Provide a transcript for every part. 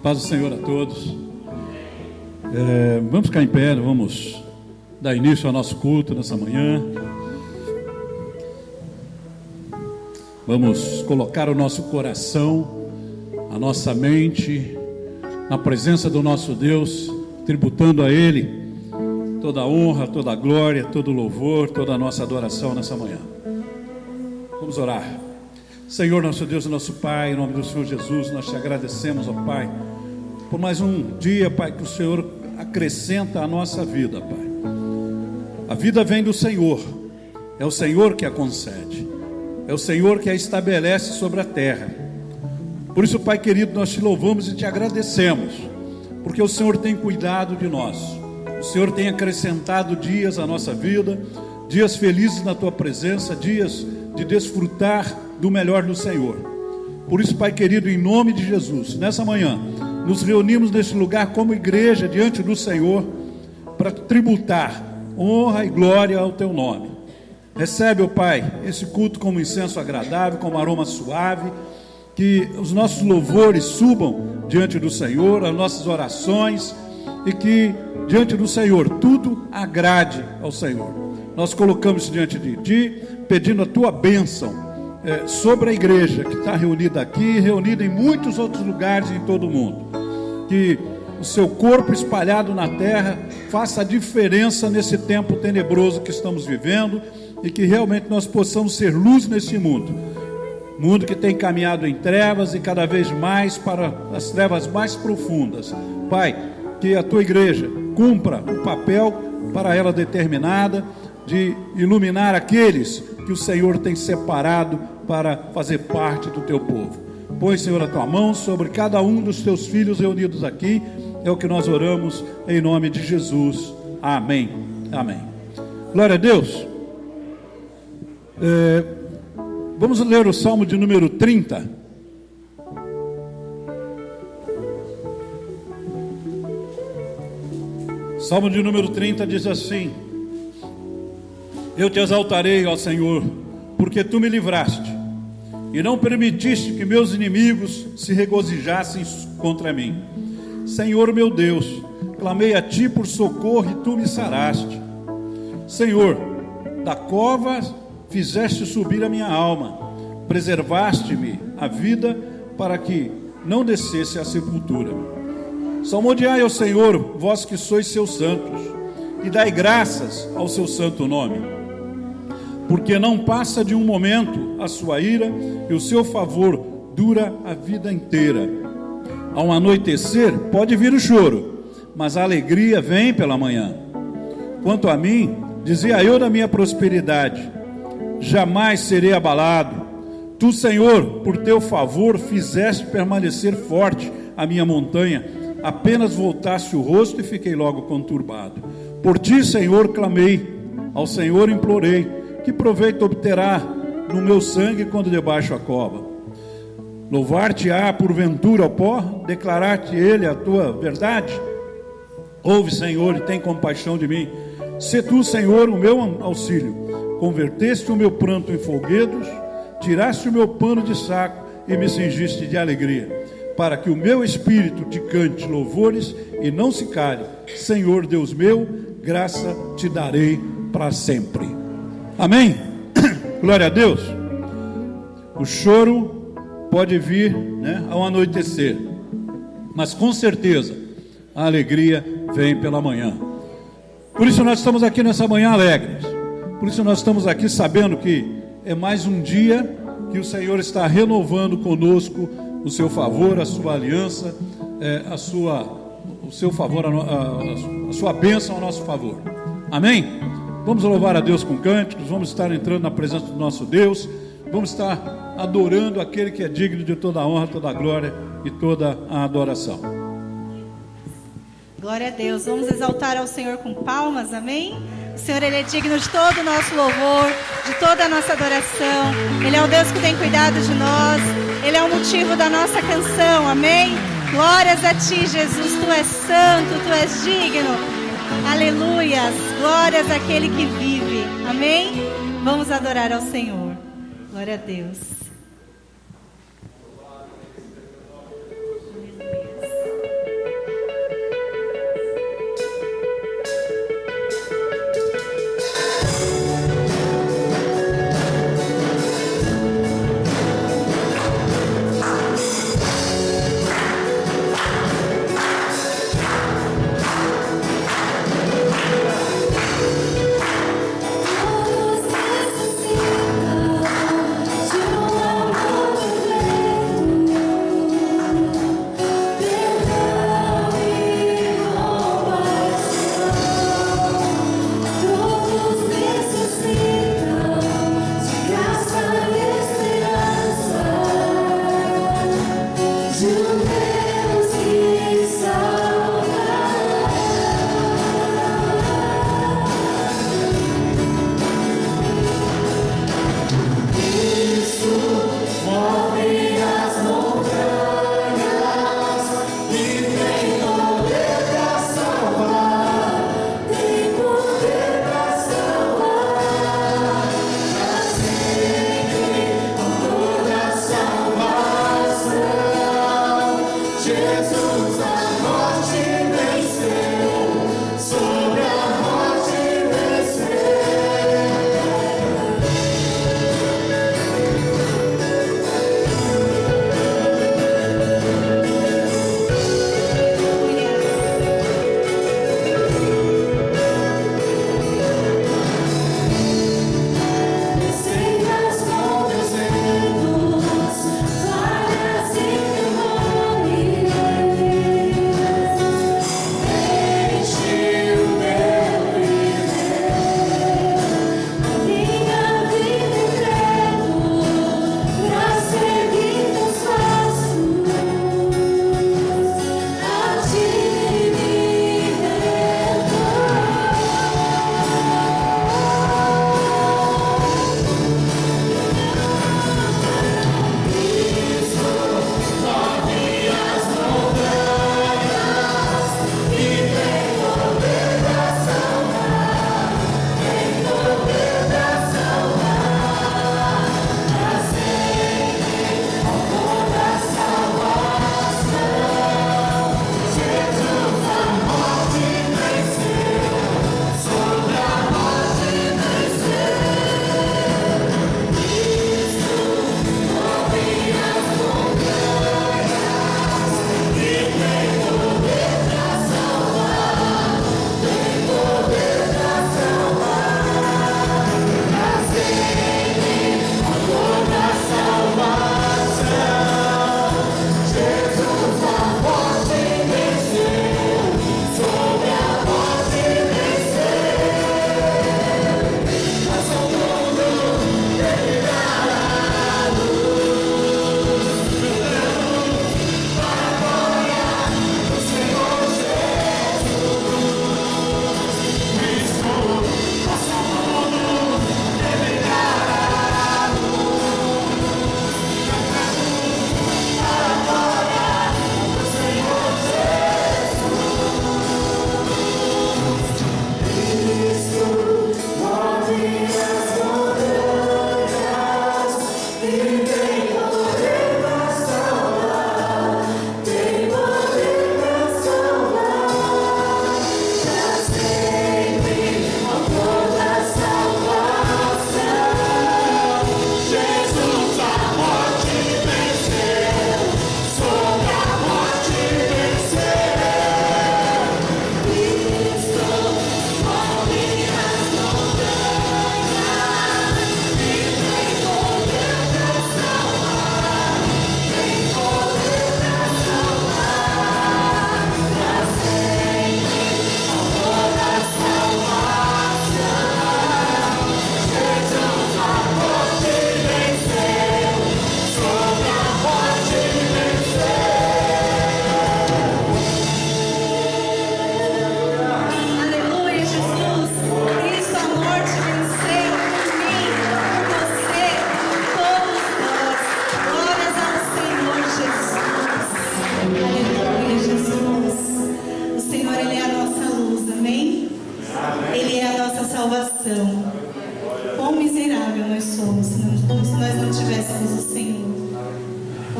Paz do Senhor a todos. Vamos ficar em pé, vamos dar início ao nosso culto nessa manhã. Vamos colocar o nosso coração, a nossa mente na presença do nosso Deus, tributando a Ele toda a honra, toda a glória, todo o louvor, toda a nossa adoração nessa manhã. Vamos orar. Senhor, nosso Deus e nosso Pai, em nome do Senhor Jesus, nós te agradecemos, ó Pai, por mais um dia, Pai, que o Senhor acrescenta à nossa vida, Pai. A vida vem do Senhor, é o Senhor que a concede, é o Senhor que a estabelece sobre a terra. Por isso, Pai querido, nós te louvamos e te agradecemos, porque o Senhor tem cuidado de nós, o Senhor tem acrescentado dias à nossa vida, dias felizes na tua presença, dias de desfrutar do melhor do Senhor. Por isso, Pai querido, em nome de Jesus, nessa manhã, nos reunimos neste lugar como igreja diante do Senhor, para tributar honra e glória ao teu nome. Recebe, ó Pai, esse culto como incenso agradável, como aroma suave, que os nossos louvores subam diante do Senhor, as nossas orações, e que diante do Senhor tudo agrade ao Senhor. Nós colocamos isso diante de Ti, pedindo a Tua bênção sobre a igreja que está reunida aqui, reunida em muitos outros lugares em todo o mundo. Que o Seu corpo espalhado na terra faça a diferença nesse tempo tenebroso que estamos vivendo, e que realmente nós possamos ser luz nesse mundo que tem caminhado em trevas e cada vez mais para as trevas mais profundas. Pai, que a Tua igreja cumpra o papel para ela determinada, de iluminar aqueles que o Senhor tem separado para fazer parte do Teu povo. Põe, Senhor, a Tua mão sobre cada um dos Teus filhos reunidos aqui, é o que nós oramos em nome de Jesus, amém, amém. Glória a Deus. Vamos ler o Salmo de número 30. Salmo de número 30 diz assim: Eu te exaltarei, ó Senhor, porque Tu me livraste, e não permitiste que meus inimigos se regozijassem contra mim. Senhor meu Deus, clamei a Ti por socorro e Tu me saraste. Senhor, da cova fizeste subir a minha alma, preservaste-me a vida para que não descesse à sepultura. Salmodiai ao Senhor, vós que sois seus santos, e dai graças ao seu santo nome. Porque não passa de um momento a sua ira, e o seu favor dura a vida inteira. Ao anoitecer pode vir o choro, mas a alegria vem pela manhã. Quanto a mim, dizia eu da minha prosperidade, jamais serei abalado. Tu, Senhor, por Teu favor, fizeste permanecer forte a minha montanha. Apenas voltaste o rosto e fiquei logo conturbado. Por Ti, Senhor, clamei, ao Senhor implorei. Que proveito obterá no meu sangue quando debaixo a cova? Louvar-te-á porventura ao pó? Declarar-te ele a Tua verdade? Ouve, Senhor, e tem compaixão de mim. Sê Tu, Senhor, o meu auxílio. Converteste o meu pranto em folguedos, tiraste o meu pano de saco e me cingiste de alegria, para que o meu espírito te cante louvores e não se cale. Senhor Deus meu, graça te darei para sempre. Amém? Glória a Deus. O choro pode vir, ao anoitecer, mas com certeza a alegria vem pela manhã. Por isso nós estamos aqui nessa manhã alegres. Por isso nós estamos aqui sabendo que é mais um dia que o Senhor está renovando conosco o seu favor, a sua aliança, o seu favor, a sua bênção ao nosso favor. Amém? Vamos louvar a Deus com cânticos, vamos estar entrando na presença do nosso Deus, vamos estar adorando aquele que é digno de toda a honra, toda a glória e toda a adoração. Glória a Deus. Vamos exaltar ao Senhor com palmas, amém? O Senhor, Ele é digno de todo o nosso louvor, de toda a nossa adoração. Ele é o Deus que tem cuidado de nós, Ele é o motivo da nossa canção, amém? Glórias a Ti, Jesus, Tu és santo, Tu és digno. Aleluias, glórias àquele que vive, amém? Vamos adorar ao Senhor. Glória a Deus. Aleluia.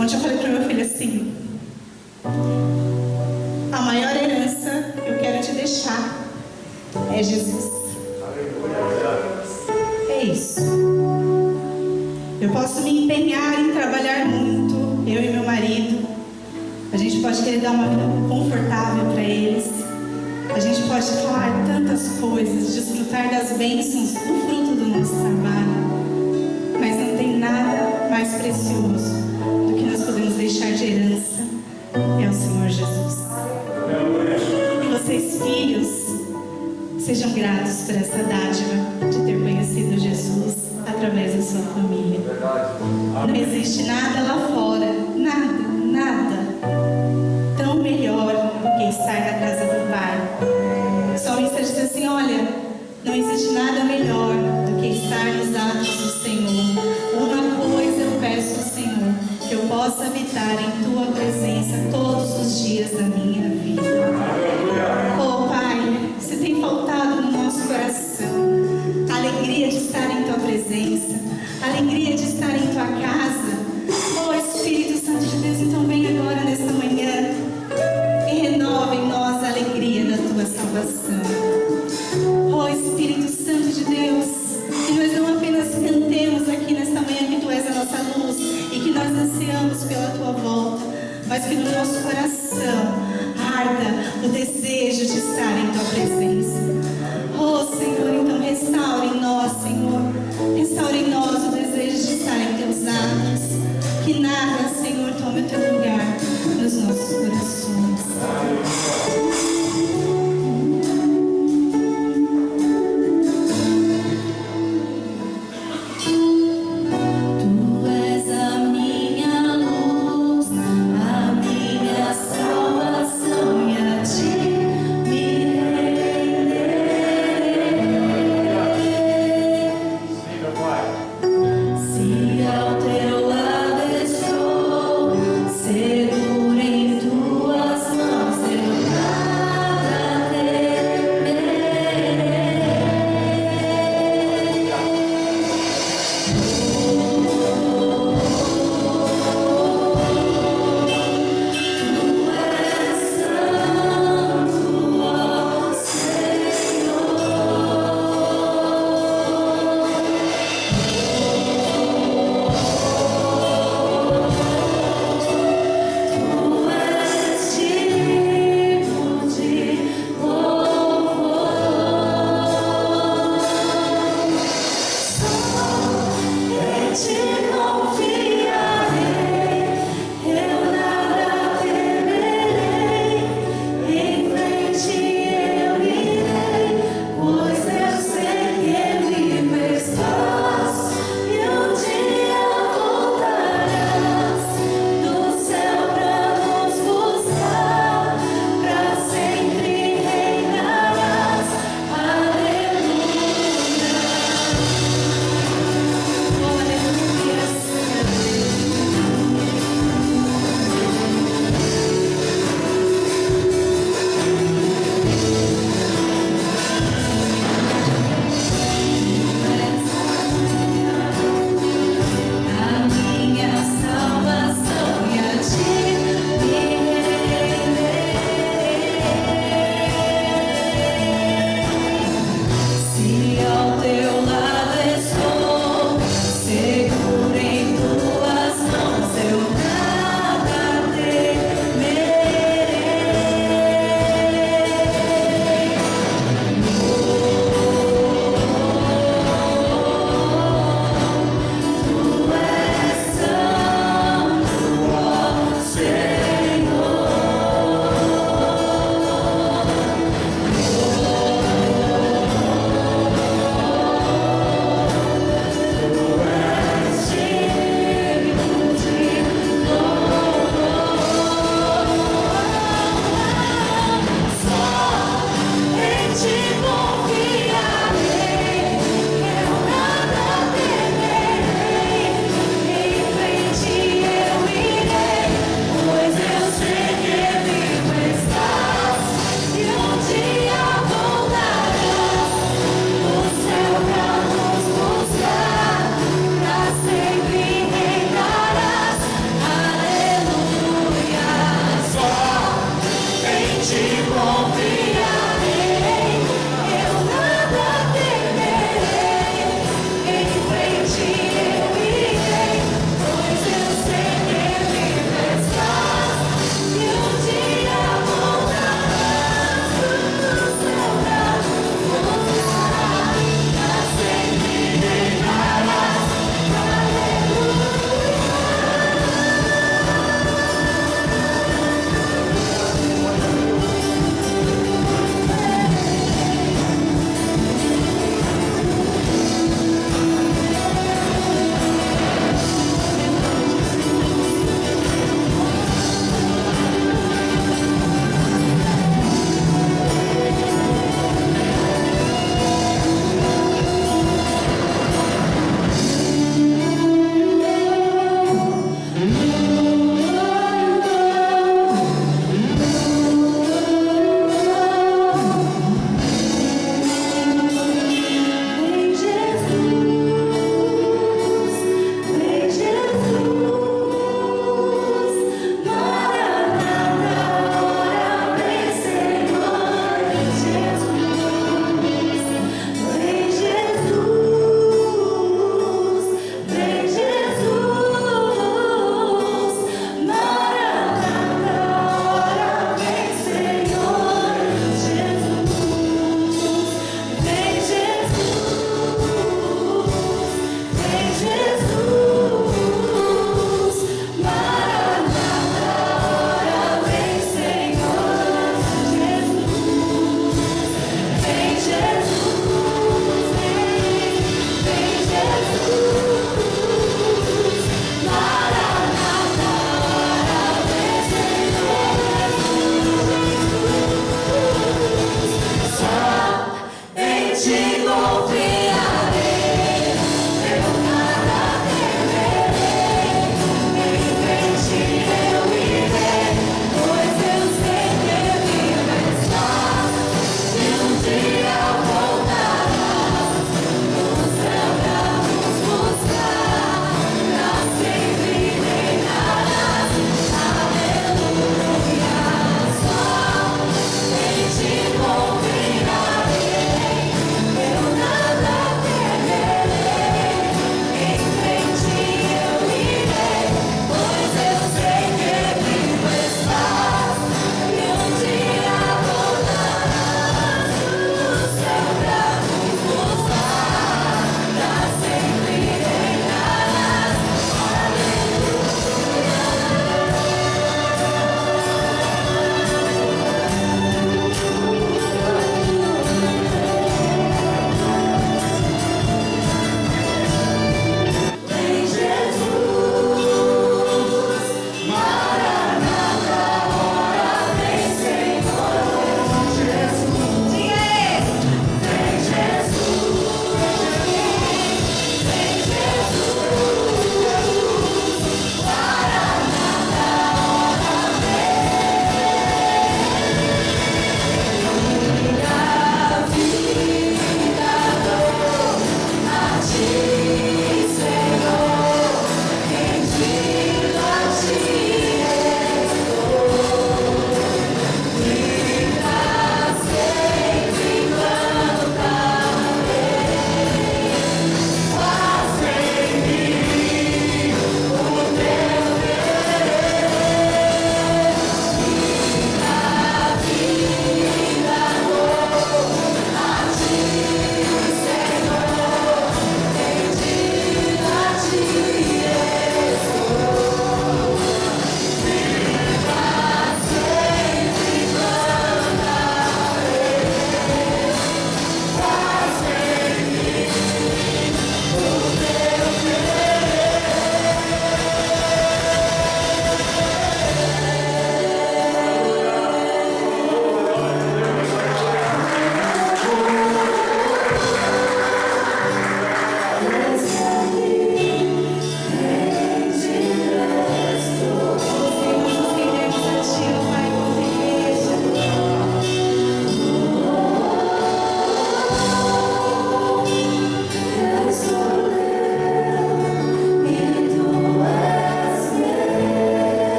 Ontem eu falei para o meu filho assim: a maior herança que eu quero te deixar é Jesus. É isso. Eu posso me empenhar em trabalhar muito, eu e meu marido. A gente pode querer dar uma vida confortável para eles. A gente pode falar tantas coisas, desfrutar das bênçãos, o fruto do nosso trabalho. Mas não tem nada mais precioso do que nós podemos deixar de herança. É o Senhor Jesus. E vocês, filhos, sejam gratos por essa dádiva de ter conhecido Jesus através da sua família. Não existe nada lá fora, nada mas que no nosso coração arda o desejo de estar em Tua presença. Oh, Senhor, então restaura em nós, Senhor. Restaura em nós o desejo de estar em Teus atos. Que nada, Senhor, tome o Teu lugar nos nossos corações. Tu és a minha luz, a minha salvação, e a Ti me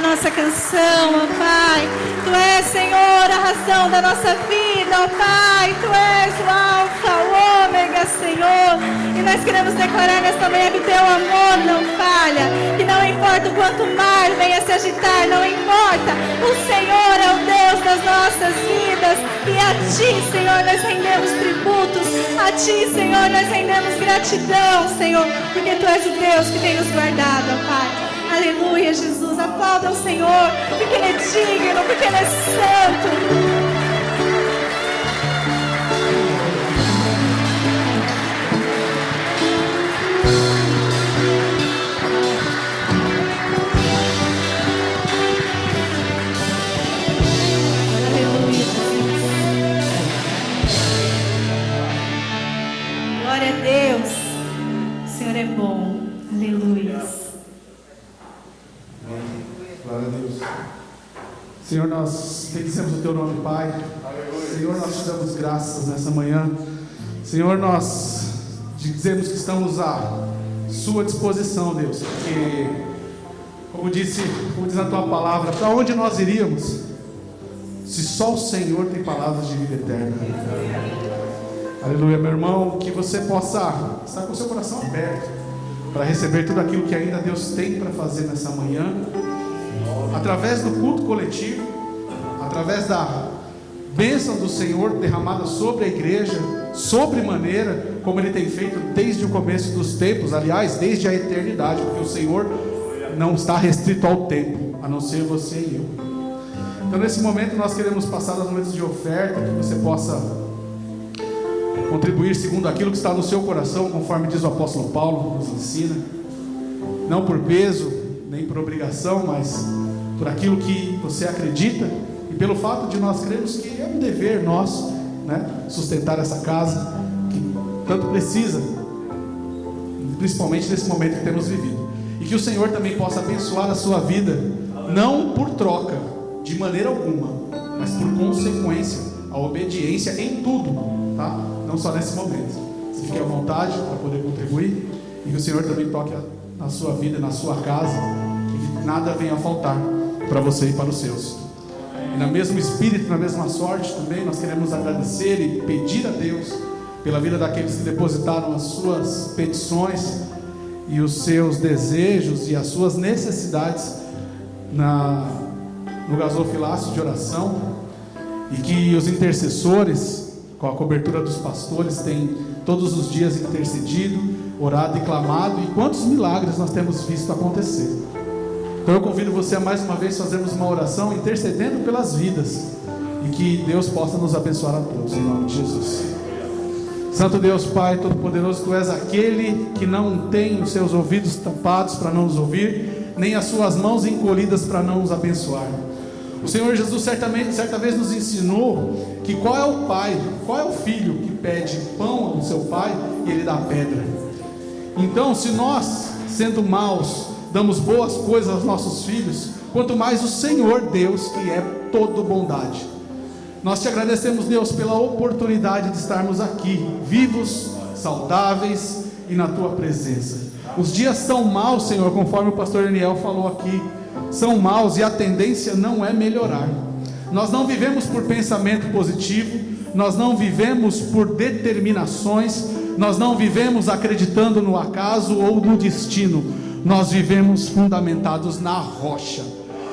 nossa canção, ó Pai. Tu és, Senhor, a razão da nossa vida, ó Pai. Tu és o Alfa, o Ômega, Senhor. E nós queremos declarar nesta manhã que o teu amor não falha, que não importa o quanto o mar venha se agitar, não importa. O Senhor é o Deus das nossas vidas. E a Ti, Senhor, nós rendemos tributos. A Ti, Senhor, nós rendemos gratidão, Senhor, porque Tu és o Deus que tem nos guardado, ó Pai. Aleluia, Jesus. Aplauda o Senhor, porque Ele é digno, porque Ele é santo. Glória a Deus, o Senhor é bom, aleluia. Glória a Deus. Senhor, nós bendizemos o Teu nome, Pai. Senhor, nós te damos graças nessa manhã. Senhor, nós dizemos que estamos à Sua disposição, Deus, porque, como diz a Tua palavra, para onde nós iríamos, se só o Senhor tem palavras de vida eterna? Aleluia, meu irmão, que você possa estar com o seu coração aberto para receber tudo aquilo que ainda Deus tem para fazer nessa manhã, através do culto coletivo, através da bênção do Senhor derramada sobre a igreja, sobremaneira, como Ele tem feito desde o começo dos tempos, aliás, desde a eternidade, porque o Senhor não está restrito ao tempo, a não ser você e eu. Então, nesse momento, nós queremos passar aos momentos de oferta, que você possa contribuir segundo aquilo que está no seu coração, conforme diz o apóstolo Paulo, nos ensina, não por peso, nem por obrigação, mas por aquilo que você acredita, e pelo fato de nós crermos que é um dever nosso, né, sustentar essa casa, que tanto precisa, principalmente nesse momento que temos vivido, e que o Senhor também possa abençoar a sua vida, não por troca, de maneira alguma, mas por consequência, a obediência em tudo, tá? Não só nesse momento. Você fique à vontade para poder contribuir, e que o Senhor também toque na sua vida, na sua casa, e que nada venha a faltar para você e para os seus. E no mesmo espírito, na mesma sorte também, nós queremos agradecer e pedir a Deus pela vida daqueles que depositaram as suas petições e os seus desejos e as suas necessidades no gasofilácio de oração, e que os intercessores, com a cobertura dos pastores, têm todos os dias intercedido, orado e clamado, e quantos milagres nós temos visto acontecer. Então eu convido você a mais uma vez fazermos uma oração intercedendo pelas vidas, e que Deus possa nos abençoar a todos, em nome de Jesus. Santo Deus, Pai Todo-Poderoso, Tu és aquele que não tem os seus ouvidos tampados para não nos ouvir, nem as suas mãos encolhidas para não nos abençoar. O Senhor Jesus certa vez nos ensinou que qual é o pai, qual é o filho que pede pão ao seu pai e ele dá pedra. Então, se nós, sendo maus, damos boas coisas aos nossos filhos, quanto mais o Senhor Deus, que é todo bondade. Nós te agradecemos, Deus, pela oportunidade de estarmos aqui, vivos, saudáveis e na Tua presença. Os dias são maus, Senhor, conforme o pastor Daniel falou aqui, são maus, e a tendência não é melhorar. Nós não vivemos por pensamento positivo, nós não vivemos por determinações, nós não vivemos acreditando no acaso ou no destino, nós vivemos fundamentados na rocha,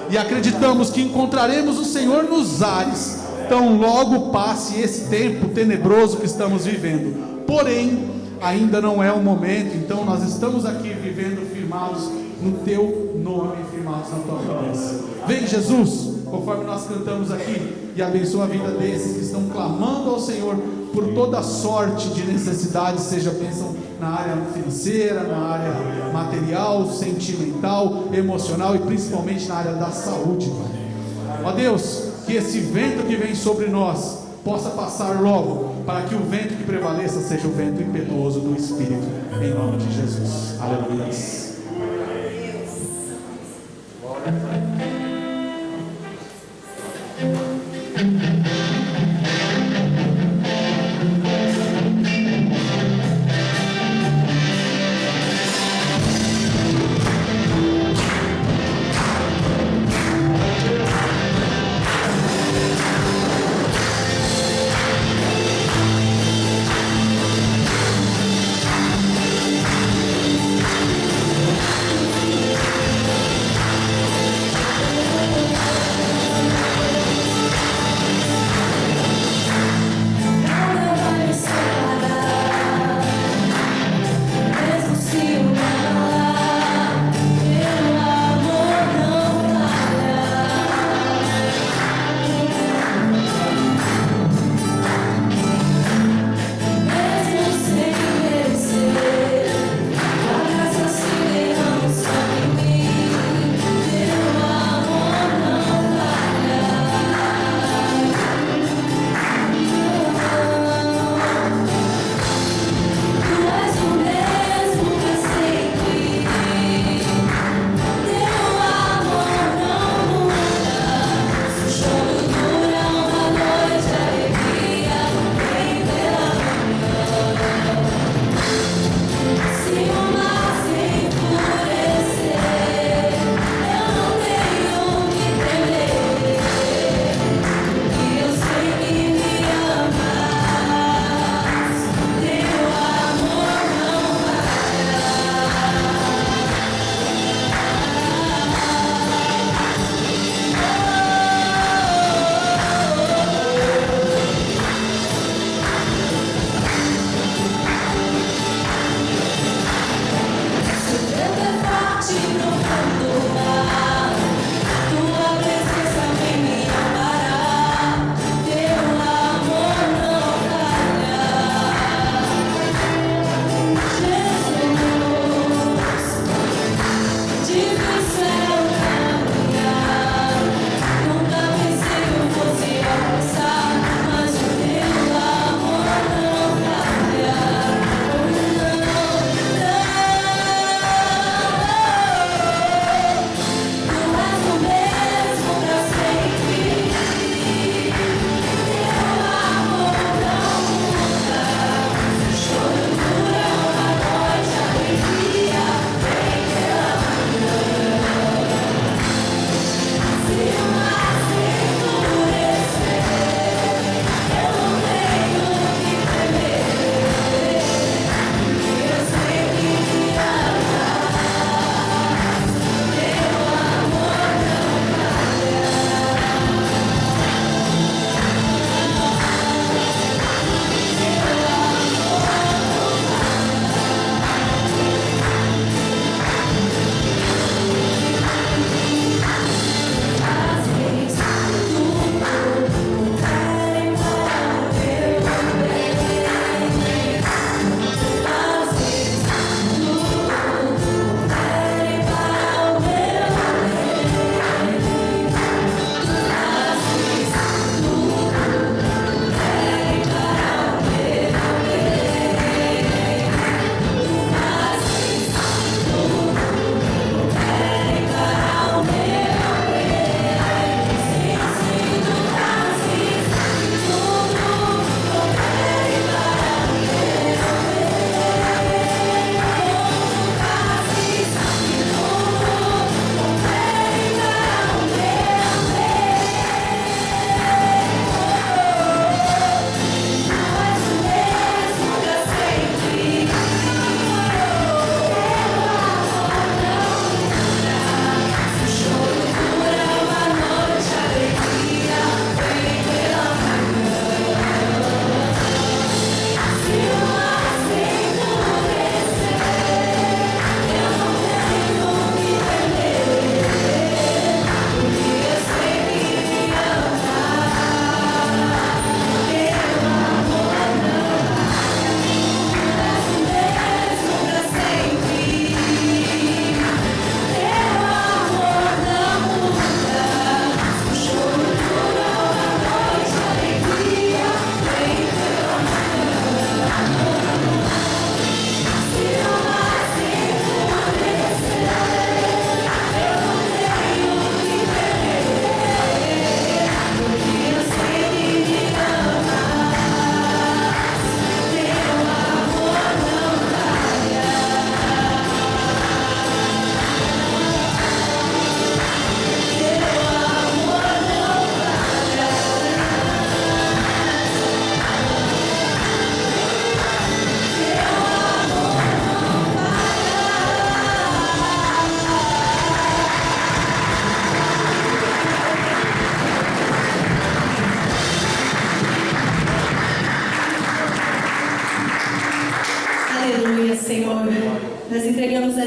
e acreditamos que encontraremos o Senhor nos ares, tão logo passe esse tempo tenebroso que estamos vivendo. Porém, ainda não é o momento, então nós estamos aqui vivendo firmados no Teu nome, firmados na Tua promessa. Vem, Jesus, conforme nós cantamos aqui, e abençoa a vida desses que estão clamando ao Senhor por toda sorte de necessidade, seja bênção na área financeira, na área material, sentimental, emocional e principalmente na área da saúde, Pai. Ó Deus, que esse vento que vem sobre nós possa passar logo, para que o vento que prevaleça seja o vento impetuoso do Espírito, em nome de Jesus. Aleluia.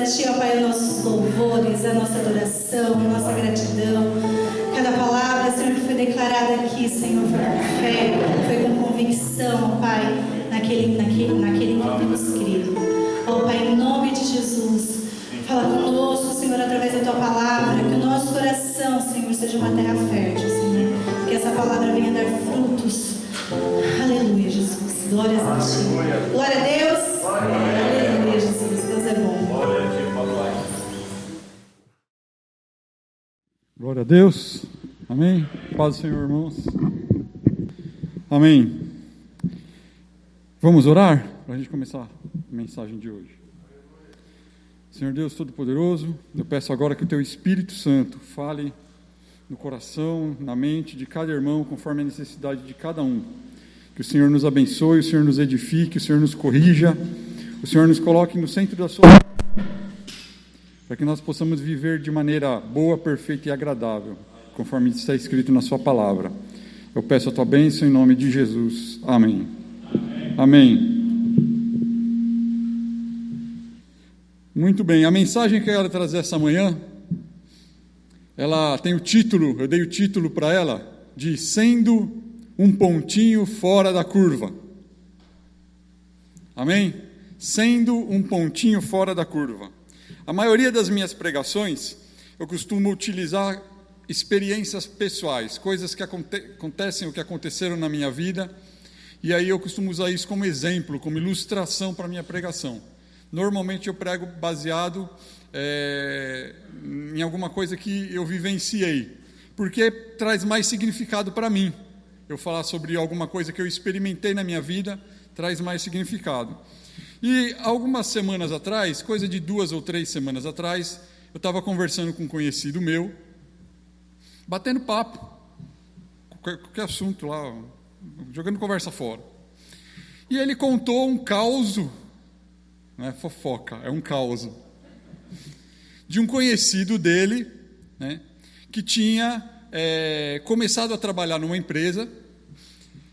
Ti, ó Pai, os nossos louvores, a nossa adoração, a nossa gratidão. Cada palavra, Senhor, que foi declarada aqui, Senhor, foi com fé, foi com convicção, ó Pai, naquele que temos crido. Ó Pai, em nome de Jesus, fala conosco, Senhor, através da Tua palavra, que o nosso coração, Senhor, seja uma terra fértil, Senhor, que essa palavra venha dar frutos. Aleluia, Jesus. Glórias a Ti. Glória a Deus. Aleluia, Jesus. Deus é bom. Glória a Deus. Amém. Paz do Senhor, irmãos. Amém. Vamos orar para a gente começar a mensagem de hoje. Senhor Deus Todo-Poderoso, eu peço agora que o Teu Espírito Santo fale no coração, na mente de cada irmão, conforme a necessidade de cada um. Que o Senhor nos abençoe, o Senhor nos edifique, o Senhor nos corrija, o Senhor nos coloque no centro da sua vida, para que nós possamos viver de maneira boa, perfeita e agradável, conforme está escrito na sua palavra. Eu peço a tua bênção em nome de Jesus. Amém. Amém. Muito bem, a mensagem que eu quero trazer essa manhã, ela tem o título, eu dei o título para ela, de Sendo um Pontinho Fora da Curva. Amém? Sendo um pontinho fora da curva. A maioria das minhas pregações, eu costumo utilizar experiências pessoais, coisas que acontecem ou que aconteceram na minha vida, e aí eu costumo usar isso como exemplo, como ilustração para a minha pregação. Normalmente eu prego baseado em alguma coisa que eu vivenciei, porque traz mais significado para mim. Eu falar sobre alguma coisa que eu experimentei na minha vida, traz mais significado. E algumas semanas atrás, coisa de 2 ou 3 semanas atrás, eu estava conversando com um conhecido meu, batendo papo, qualquer assunto lá, jogando conversa fora. E ele contou um causo, não é fofoca, é um caos, de um conhecido dele, né, que tinha começado a trabalhar numa empresa,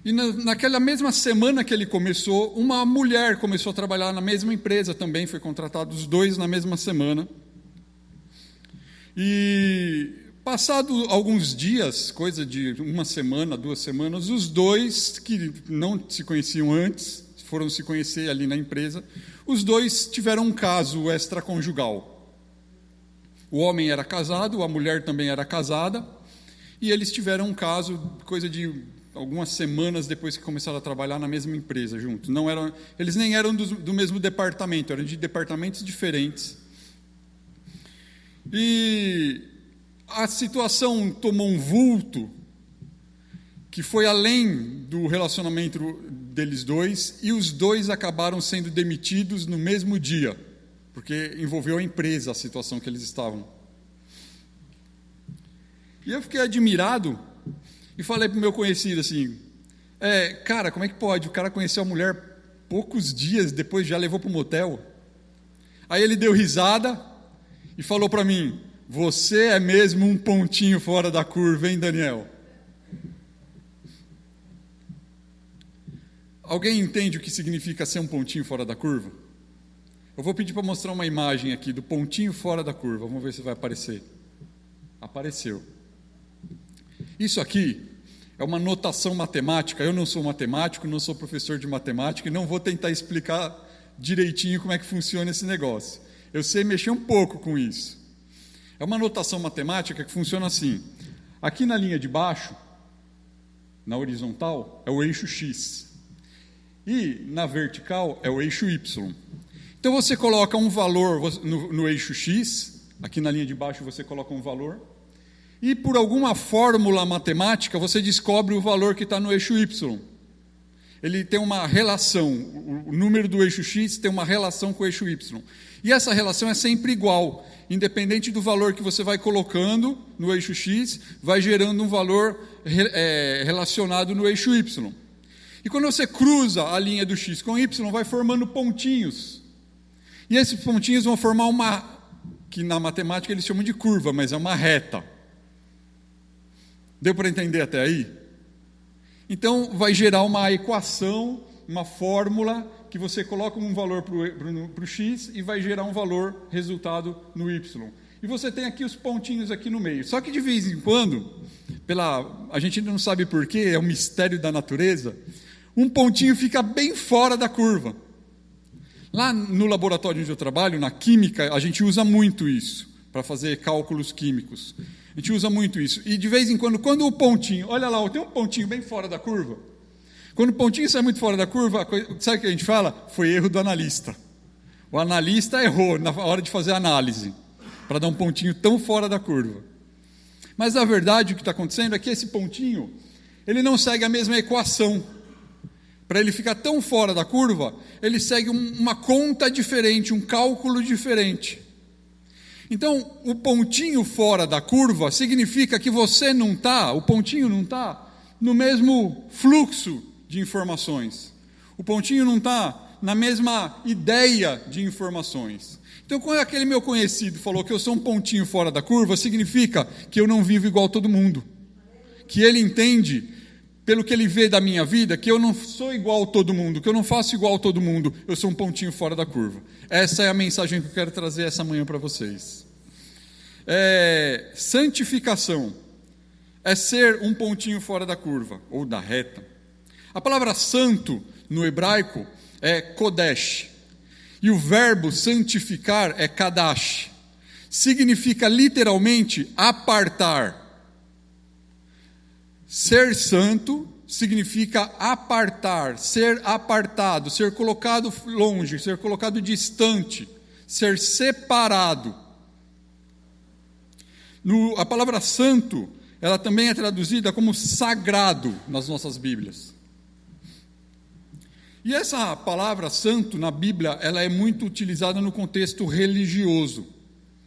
e naquela mesma semana que ele começou, uma mulher começou a trabalhar na mesma empresa também, foi contratado os dois na mesma semana. E passado alguns dias, coisa de 1 semana, 2 semanas, os dois, que não se conheciam antes, foram se conhecer ali na empresa, os dois tiveram um caso extraconjugal. O homem era casado, a mulher também era casada, e eles tiveram um caso, coisa de algumas semanas depois que começaram a trabalhar na mesma empresa juntos. Eles nem eram do mesmo departamento, eram de departamentos diferentes. E a situação tomou um vulto que foi além do relacionamento deles dois, e os dois acabaram sendo demitidos no mesmo dia, porque envolveu a empresa, a situação que eles estavam. E eu fiquei admirado e falei para o meu conhecido assim, cara, como é que pode? O cara conheceu a mulher poucos dias depois, já levou para o motel. Aí ele deu risada e falou para mim, você é mesmo um pontinho fora da curva, hein, Daniel? Alguém entende o que significa ser um pontinho fora da curva? Eu vou pedir para mostrar uma imagem aqui do pontinho fora da curva, vamos ver se vai aparecer. Apareceu. Isso aqui é uma notação matemática. Eu não sou matemático, não sou professor de matemática e não vou tentar explicar direitinho como é que funciona esse negócio. Eu sei mexer um pouco com isso. É uma notação matemática que funciona assim. Aqui na linha de baixo, na horizontal, é o eixo X. E na vertical é o eixo Y. Então você coloca um valor no eixo X, aqui na linha de baixo você coloca um valor, e por alguma fórmula matemática você descobre o valor que está no eixo Y. Ele tem uma relação, o número do eixo X tem uma relação com o eixo Y. E essa relação é sempre igual, independente do valor que você vai colocando no eixo X, vai gerando um valor relacionado no eixo Y. E quando você cruza a linha do X com o Y, vai formando pontinhos. E esses pontinhos vão formar uma, que na matemática eles chamam de curva, mas é uma reta. Deu para entender até aí? Então vai gerar uma equação, uma fórmula que você coloca um valor para o X e vai gerar um valor resultado no Y. E você tem aqui os pontinhos aqui no meio. Só que de vez em quando, a gente não sabe porquê, é um mistério da natureza, um pontinho fica bem fora da curva. Lá no laboratório onde eu trabalho, na química, a gente usa muito isso, para fazer cálculos químicos. A gente usa muito isso. E de vez em quando o pontinho, olha lá, tem um pontinho bem fora da curva. Quando o pontinho sai muito fora da curva, sabe o que a gente fala? Foi erro do analista. O analista errou na hora de fazer a análise, para dar um pontinho tão fora da curva. Mas, na verdade, o que está acontecendo é que esse pontinho, ele não segue a mesma equação. Para ele ficar tão fora da curva, ele segue uma conta diferente, um cálculo diferente. Então, o pontinho fora da curva significa que o pontinho não está no mesmo fluxo de informações. O pontinho não está na mesma ideia de informações. Então, quando aquele meu conhecido falou que eu sou um pontinho fora da curva, significa que eu não vivo igual a todo mundo. Que ele entende, pelo que ele vê da minha vida, que eu não sou igual a todo mundo, que eu não faço igual a todo mundo, eu sou um pontinho fora da curva. Essa é a mensagem que eu quero trazer essa manhã para vocês. Santificação é ser um pontinho fora da curva, ou da reta. A palavra santo, no hebraico, é kodesh. E o verbo santificar é kadash. Significa literalmente apartar. Ser santo significa apartar, ser apartado, ser colocado longe, ser colocado distante, ser separado. A palavra santo, ela também é traduzida como sagrado nas nossas Bíblias. E essa palavra santo na Bíblia, ela é muito utilizada no contexto religioso,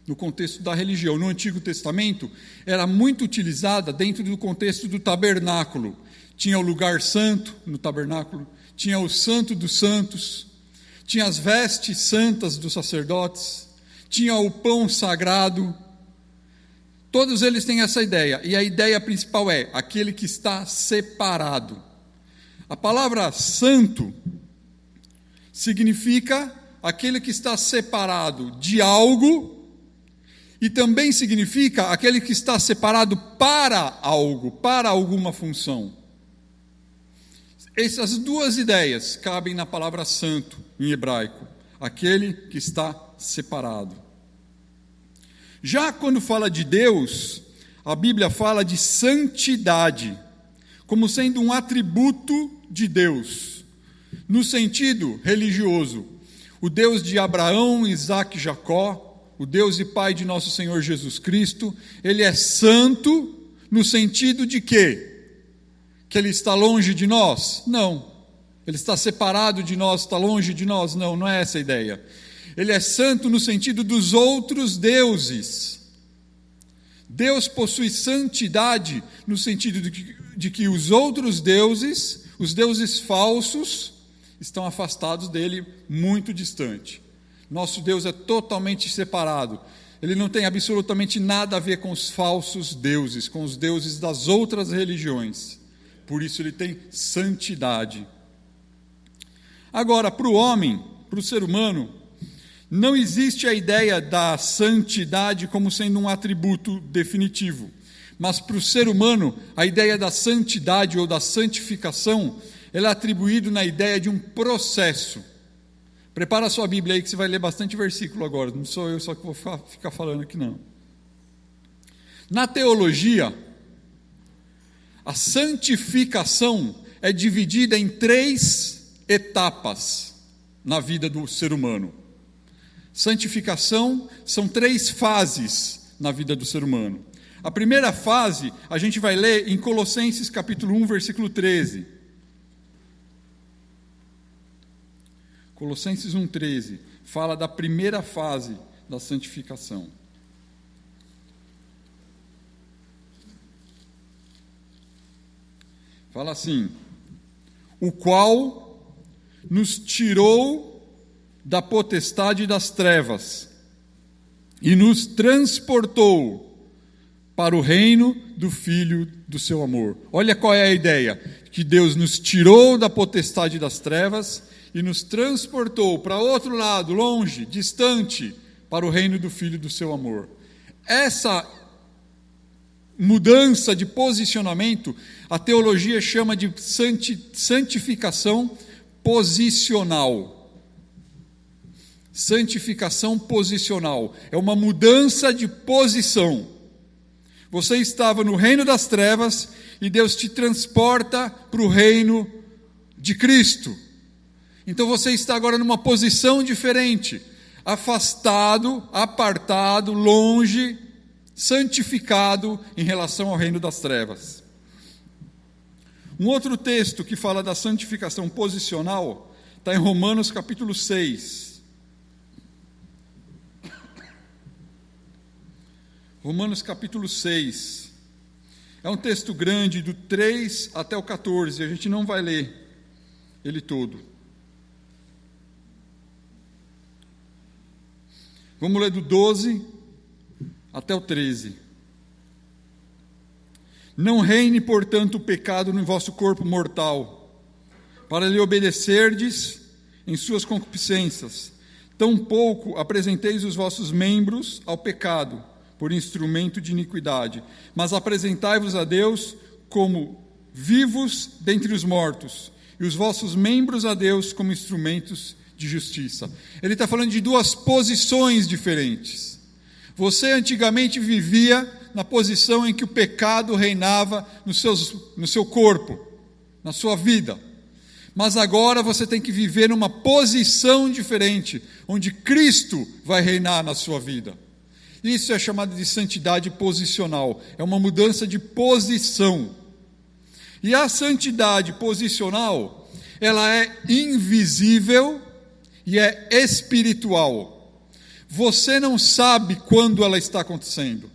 no contexto da religião. No Antigo Testamento, era muito utilizada dentro do contexto do tabernáculo. Tinha o lugar santo no tabernáculo, tinha o santo dos santos, tinha as vestes santas dos sacerdotes, tinha o pão sagrado. Todos eles têm essa ideia, e a ideia principal é aquele que está separado. A palavra santo significa aquele que está separado de algo, e também significa aquele que está separado para algo, para alguma função. Essas duas ideias cabem na palavra santo em hebraico, aquele que está separado. Já quando fala de Deus, a Bíblia fala de santidade, como sendo um atributo de Deus, no sentido religioso. O Deus de Abraão, Isaque e Jacó, o Deus e Pai de nosso Senhor Jesus Cristo, Ele é santo no sentido de quê? Que Ele está longe de nós? Não. Ele está separado de nós, está longe de nós? Não, não é essa a ideia. Ele é santo no sentido dos outros deuses. Deus possui santidade no sentido de que os outros deuses, os deuses falsos, estão afastados dele, muito distante. Nosso Deus é totalmente separado. Ele não tem absolutamente nada a ver com os falsos deuses, com os deuses das outras religiões. Por isso ele tem santidade. Agora, para o homem, para o ser humano, não existe a ideia da santidade como sendo um atributo definitivo. Mas para o ser humano, a ideia da santidade ou da santificação, ela é atribuída na ideia de um processo. Prepara a sua Bíblia aí que você vai ler bastante versículo agora, não sou eu só que vou ficar falando aqui não. Na teologia, a santificação é dividida em 3 etapas na vida do ser humano. Santificação são 3 fases na vida do ser humano. A primeira fase a gente vai ler em Colossenses capítulo 1, versículo 13. Colossenses 1,13 fala da primeira fase da santificação. Fala assim: o qual nos tirou da potestade das trevas e nos transportou para o reino do Filho do seu amor. Olha qual é a ideia, que Deus nos tirou da potestade das trevas e nos transportou para outro lado, longe, distante, para o reino do Filho do seu amor. Essa mudança de posicionamento, a teologia chama de santificação posicional. Santificação posicional. É uma mudança de posição. Você estava no reino das trevas e Deus te transporta para o reino de Cristo. Então você está agora numa posição diferente. Afastado, apartado, longe, santificado em relação ao reino das trevas. Um outro texto que fala da santificação posicional está em Romanos capítulo 6. Romanos capítulo 6. É um texto grande, do 3 até o 14, a gente não vai ler ele todo. Vamos ler do 12 até o 13. Não reine, portanto, o pecado no vosso corpo mortal, para lhe obedecerdes em suas concupiscências. Tampouco apresenteis os vossos membros ao pecado, por instrumento de iniquidade, mas apresentai-vos a Deus como vivos dentre os mortos, e os vossos membros a Deus como instrumentos de justiça. Ele está falando de duas posições diferentes. Você antigamente vivia na posição em que o pecado reinava no seu corpo, na sua vida. Mas agora você tem que viver numa posição diferente, onde Cristo vai reinar na sua vida. Isso é chamado de santidade posicional. É uma mudança de posição. E a santidade posicional, ela é invisível e é espiritual. Você não sabe quando ela está acontecendo.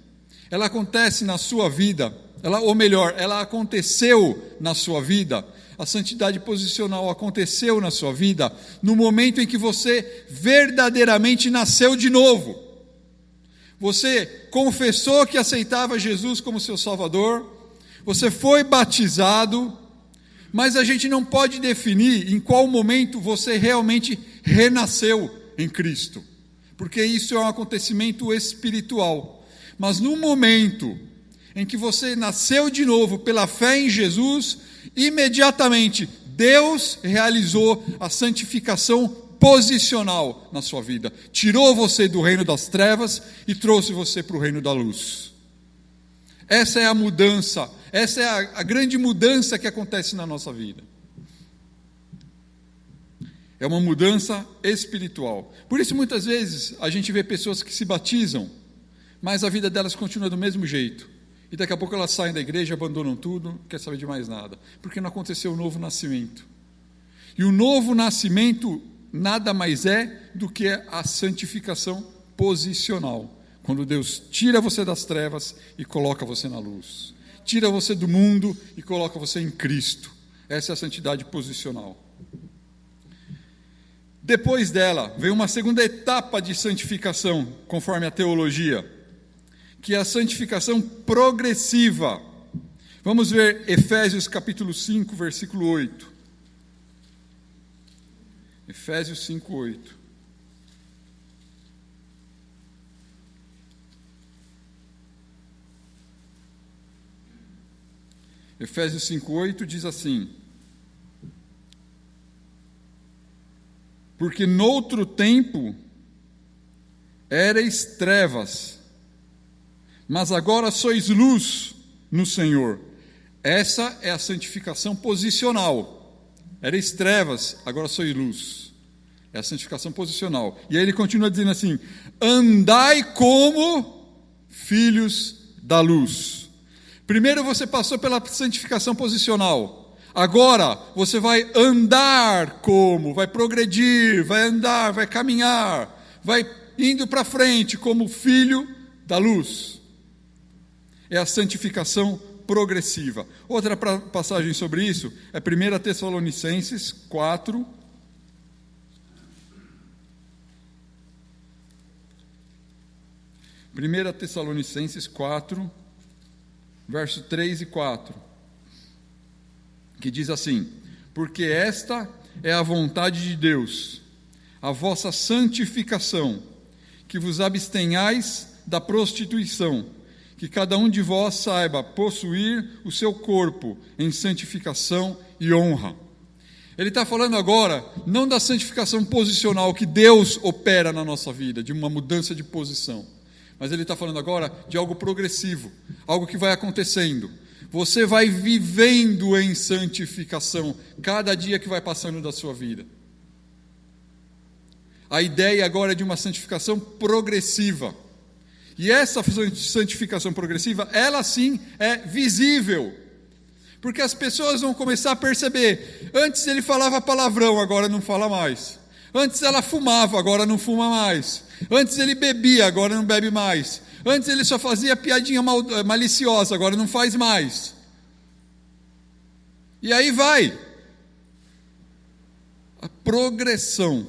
Ela acontece na sua vida, ela aconteceu na sua vida. A santidade posicional aconteceu na sua vida no momento em que você verdadeiramente nasceu de novo. Você confessou que aceitava Jesus como seu Salvador, você foi batizado, mas a gente não pode definir em qual momento você realmente renasceu em Cristo, porque isso é um acontecimento espiritual. Mas no momento em que você nasceu de novo pela fé em Jesus, imediatamente Deus realizou a santificação posicional na sua vida. Tirou você do reino das trevas e trouxe você para o reino da luz. Essa é a mudança, essa é a grande mudança que acontece na nossa vida. É uma mudança espiritual. Por isso, muitas vezes, a gente vê pessoas que se batizam, mas a vida delas continua do mesmo jeito. E daqui a pouco elas saem da igreja, abandonam tudo, não quer saber de mais nada. Porque não aconteceu o novo nascimento. E o novo nascimento nada mais é do que a santificação posicional. Quando Deus tira você das trevas e coloca você na luz. Tira você do mundo e coloca você em Cristo. Essa é a santidade posicional. Depois dela, vem uma segunda etapa de santificação, conforme a teologia, que é a santificação progressiva. Vamos ver Efésios capítulo 5, versículo 8. Efésios 5, 8. Efésios 5, 8 diz assim: porque noutro tempo erais trevas, mas agora sois luz no Senhor. Essa é a santificação posicional. Erais trevas, agora sois luz. É a santificação posicional. E aí ele continua dizendo assim: andai como filhos da luz. Primeiro você passou pela santificação posicional. Agora você vai andar como, vai progredir, vai andar, vai caminhar, vai indo para frente como filho da luz. É a santificação progressiva. Outra passagem sobre isso é 1 Tessalonicenses 4. 1 Tessalonicenses 4, verso 3 e 4, que diz assim: porque esta é a vontade de Deus, a vossa santificação, que vos abstenhais da prostituição, que cada um de vós saiba possuir o seu corpo em santificação e honra. Ele está falando agora, não da santificação posicional que Deus opera na nossa vida, de uma mudança de posição, mas ele está falando agora de algo progressivo, algo que vai acontecendo. Você vai vivendo em santificação, cada dia que vai passando da sua vida. A ideia agora é de uma santificação progressiva. E essa santificação progressiva, ela sim é visível. Porque as pessoas vão começar a perceber. Antes ele falava palavrão, agora não fala mais. Antes ela fumava, agora não fuma mais. Antes ele bebia, agora não bebe mais. Antes ele só fazia piadinha maliciosa, agora não faz mais. E aí vai. A progressão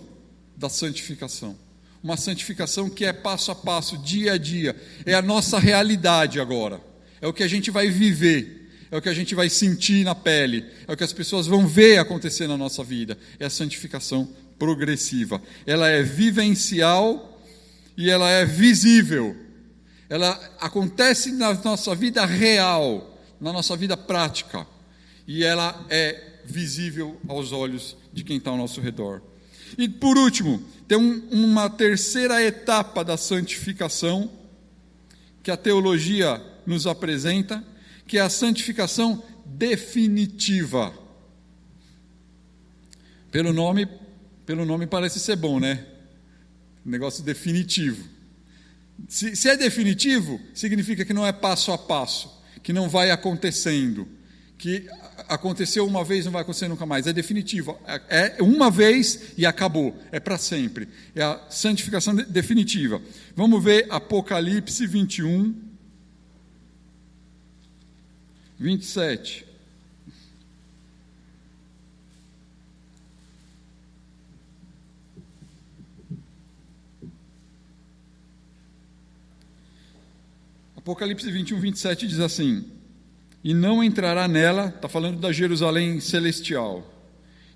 da santificação. Uma santificação que é passo a passo, dia a dia. É a nossa realidade agora. É o que a gente vai viver. É o que a gente vai sentir na pele. É o que as pessoas vão ver acontecer na nossa vida. É a santificação progressiva. Ela é vivencial e ela é visível. Ela acontece na nossa vida real, na nossa vida prática. E ela é visível aos olhos de quem está ao nosso redor. E por último, tem uma terceira etapa da santificação que a teologia nos apresenta, que é a santificação definitiva. Pelo nome parece ser bom, né? Negócio definitivo. Se é definitivo, significa que não é passo a passo, que não vai acontecendo, que aconteceu uma vez, não vai acontecer nunca mais. É definitivo, é uma vez e acabou, é para sempre. É a santificação definitiva. Vamos ver Apocalipse 21, 27. Apocalipse 21, 27 diz assim: e não entrará nela, está falando da Jerusalém celestial,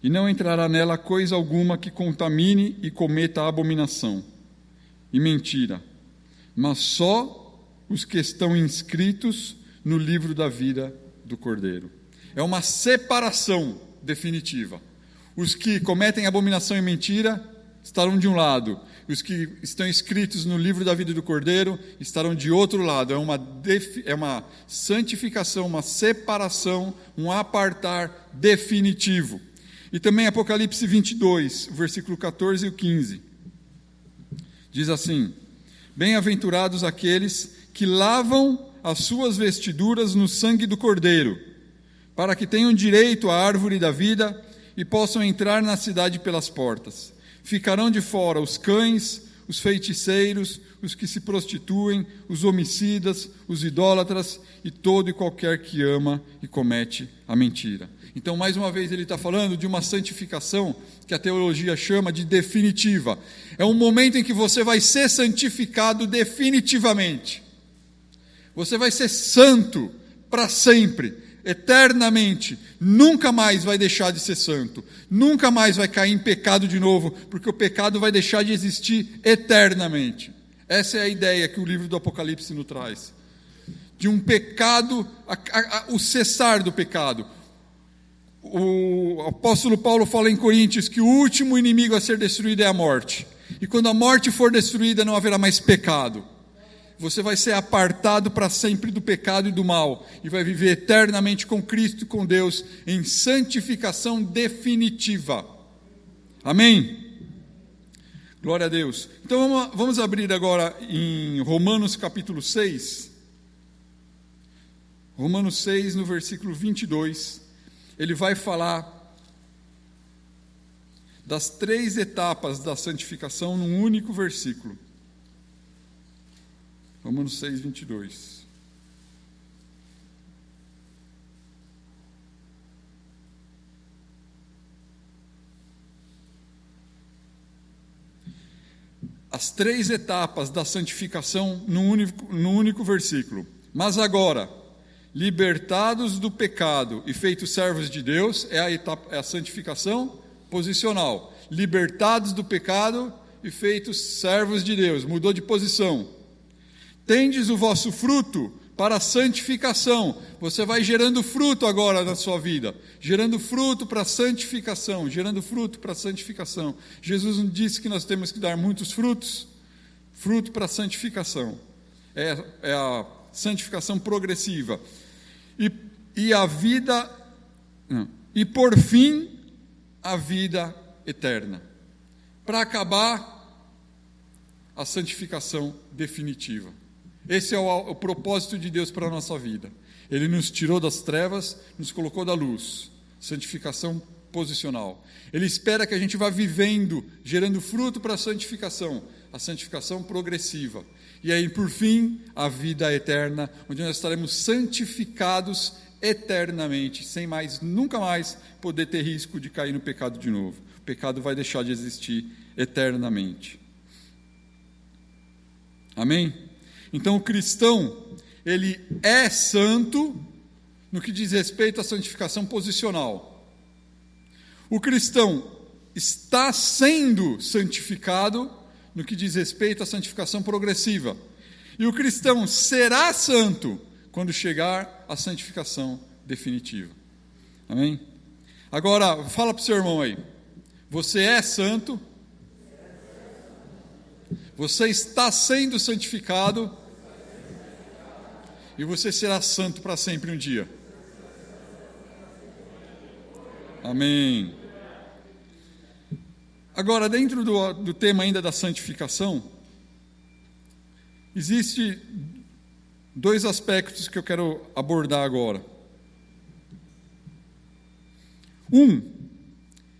e não entrará nela coisa alguma que contamine e cometa abominação e mentira, mas só os que estão inscritos no livro da vida do Cordeiro. É uma separação definitiva. Os que cometem abominação e mentira estarão de um lado, os que estão inscritos no livro da vida do Cordeiro estarão de outro lado. É uma santificação, uma separação, um apartar definitivo. E também Apocalipse 22, versículo 14 e 15. Diz assim: bem-aventurados aqueles que lavam as suas vestiduras no sangue do Cordeiro, para que tenham direito à árvore da vida e possam entrar na cidade pelas portas. Ficarão de fora os cães, os feiticeiros, os que se prostituem, os homicidas, os idólatras e todo e qualquer que ama e comete a mentira. Então, mais uma vez, ele está falando de uma santificação que a teologia chama de definitiva. É um momento em que você vai ser santificado definitivamente. Você vai ser santo para sempre, eternamente. Nunca mais vai deixar de ser santo. Nunca mais vai cair em pecado de novo, porque o pecado vai deixar de existir eternamente. Essa é a ideia que o livro do Apocalipse nos traz. De um pecado, o cessar do pecado. O apóstolo Paulo fala em Coríntios que o último inimigo a ser destruído é a morte. E quando a morte for destruída, não haverá mais pecado. Você vai ser apartado para sempre do pecado e do mal, e vai viver eternamente com Cristo e com Deus, em santificação definitiva. Amém? Glória a Deus. Então vamos abrir agora em Romanos capítulo 6. Romanos 6, no versículo 22. Ele vai falar das 3 etapas da santificação num único versículo. Romanos 6, 22. As 3 etapas da santificação num único versículo. Mas agora, libertados do pecado e feitos servos de Deus, é a santificação posicional. Libertados do pecado e feitos servos de Deus. Mudou de posição. Tendes o vosso fruto para a santificação. Você vai gerando fruto agora na sua vida. Gerando fruto para a santificação. Gerando fruto para a santificação. Jesus nos disse que nós temos que dar muitos frutos. Fruto para a santificação. É a santificação progressiva. E a vida... E por fim, a vida eterna. Para acabar, a santificação definitiva. Esse é o propósito de Deus para a nossa vida. Ele nos tirou das trevas, nos colocou da luz. Santificação posicional. Ele espera que a gente vá vivendo, gerando fruto para a santificação progressiva. E aí, por fim, a vida eterna, onde nós estaremos santificados eternamente, sem mais, nunca mais poder ter risco de cair no pecado de novo. O pecado vai deixar de existir eternamente. Amém? Então o cristão, ele é santo no que diz respeito à santificação posicional. O cristão está sendo santificado no que diz respeito à santificação progressiva. E o cristão será santo quando chegar à santificação definitiva. Amém? Agora, fala para o seu irmão aí. Você é santo. Você está sendo santificado. E você será santo para sempre um dia. Amém. Agora, dentro do tema ainda da santificação, existe 2 aspectos que eu quero abordar agora.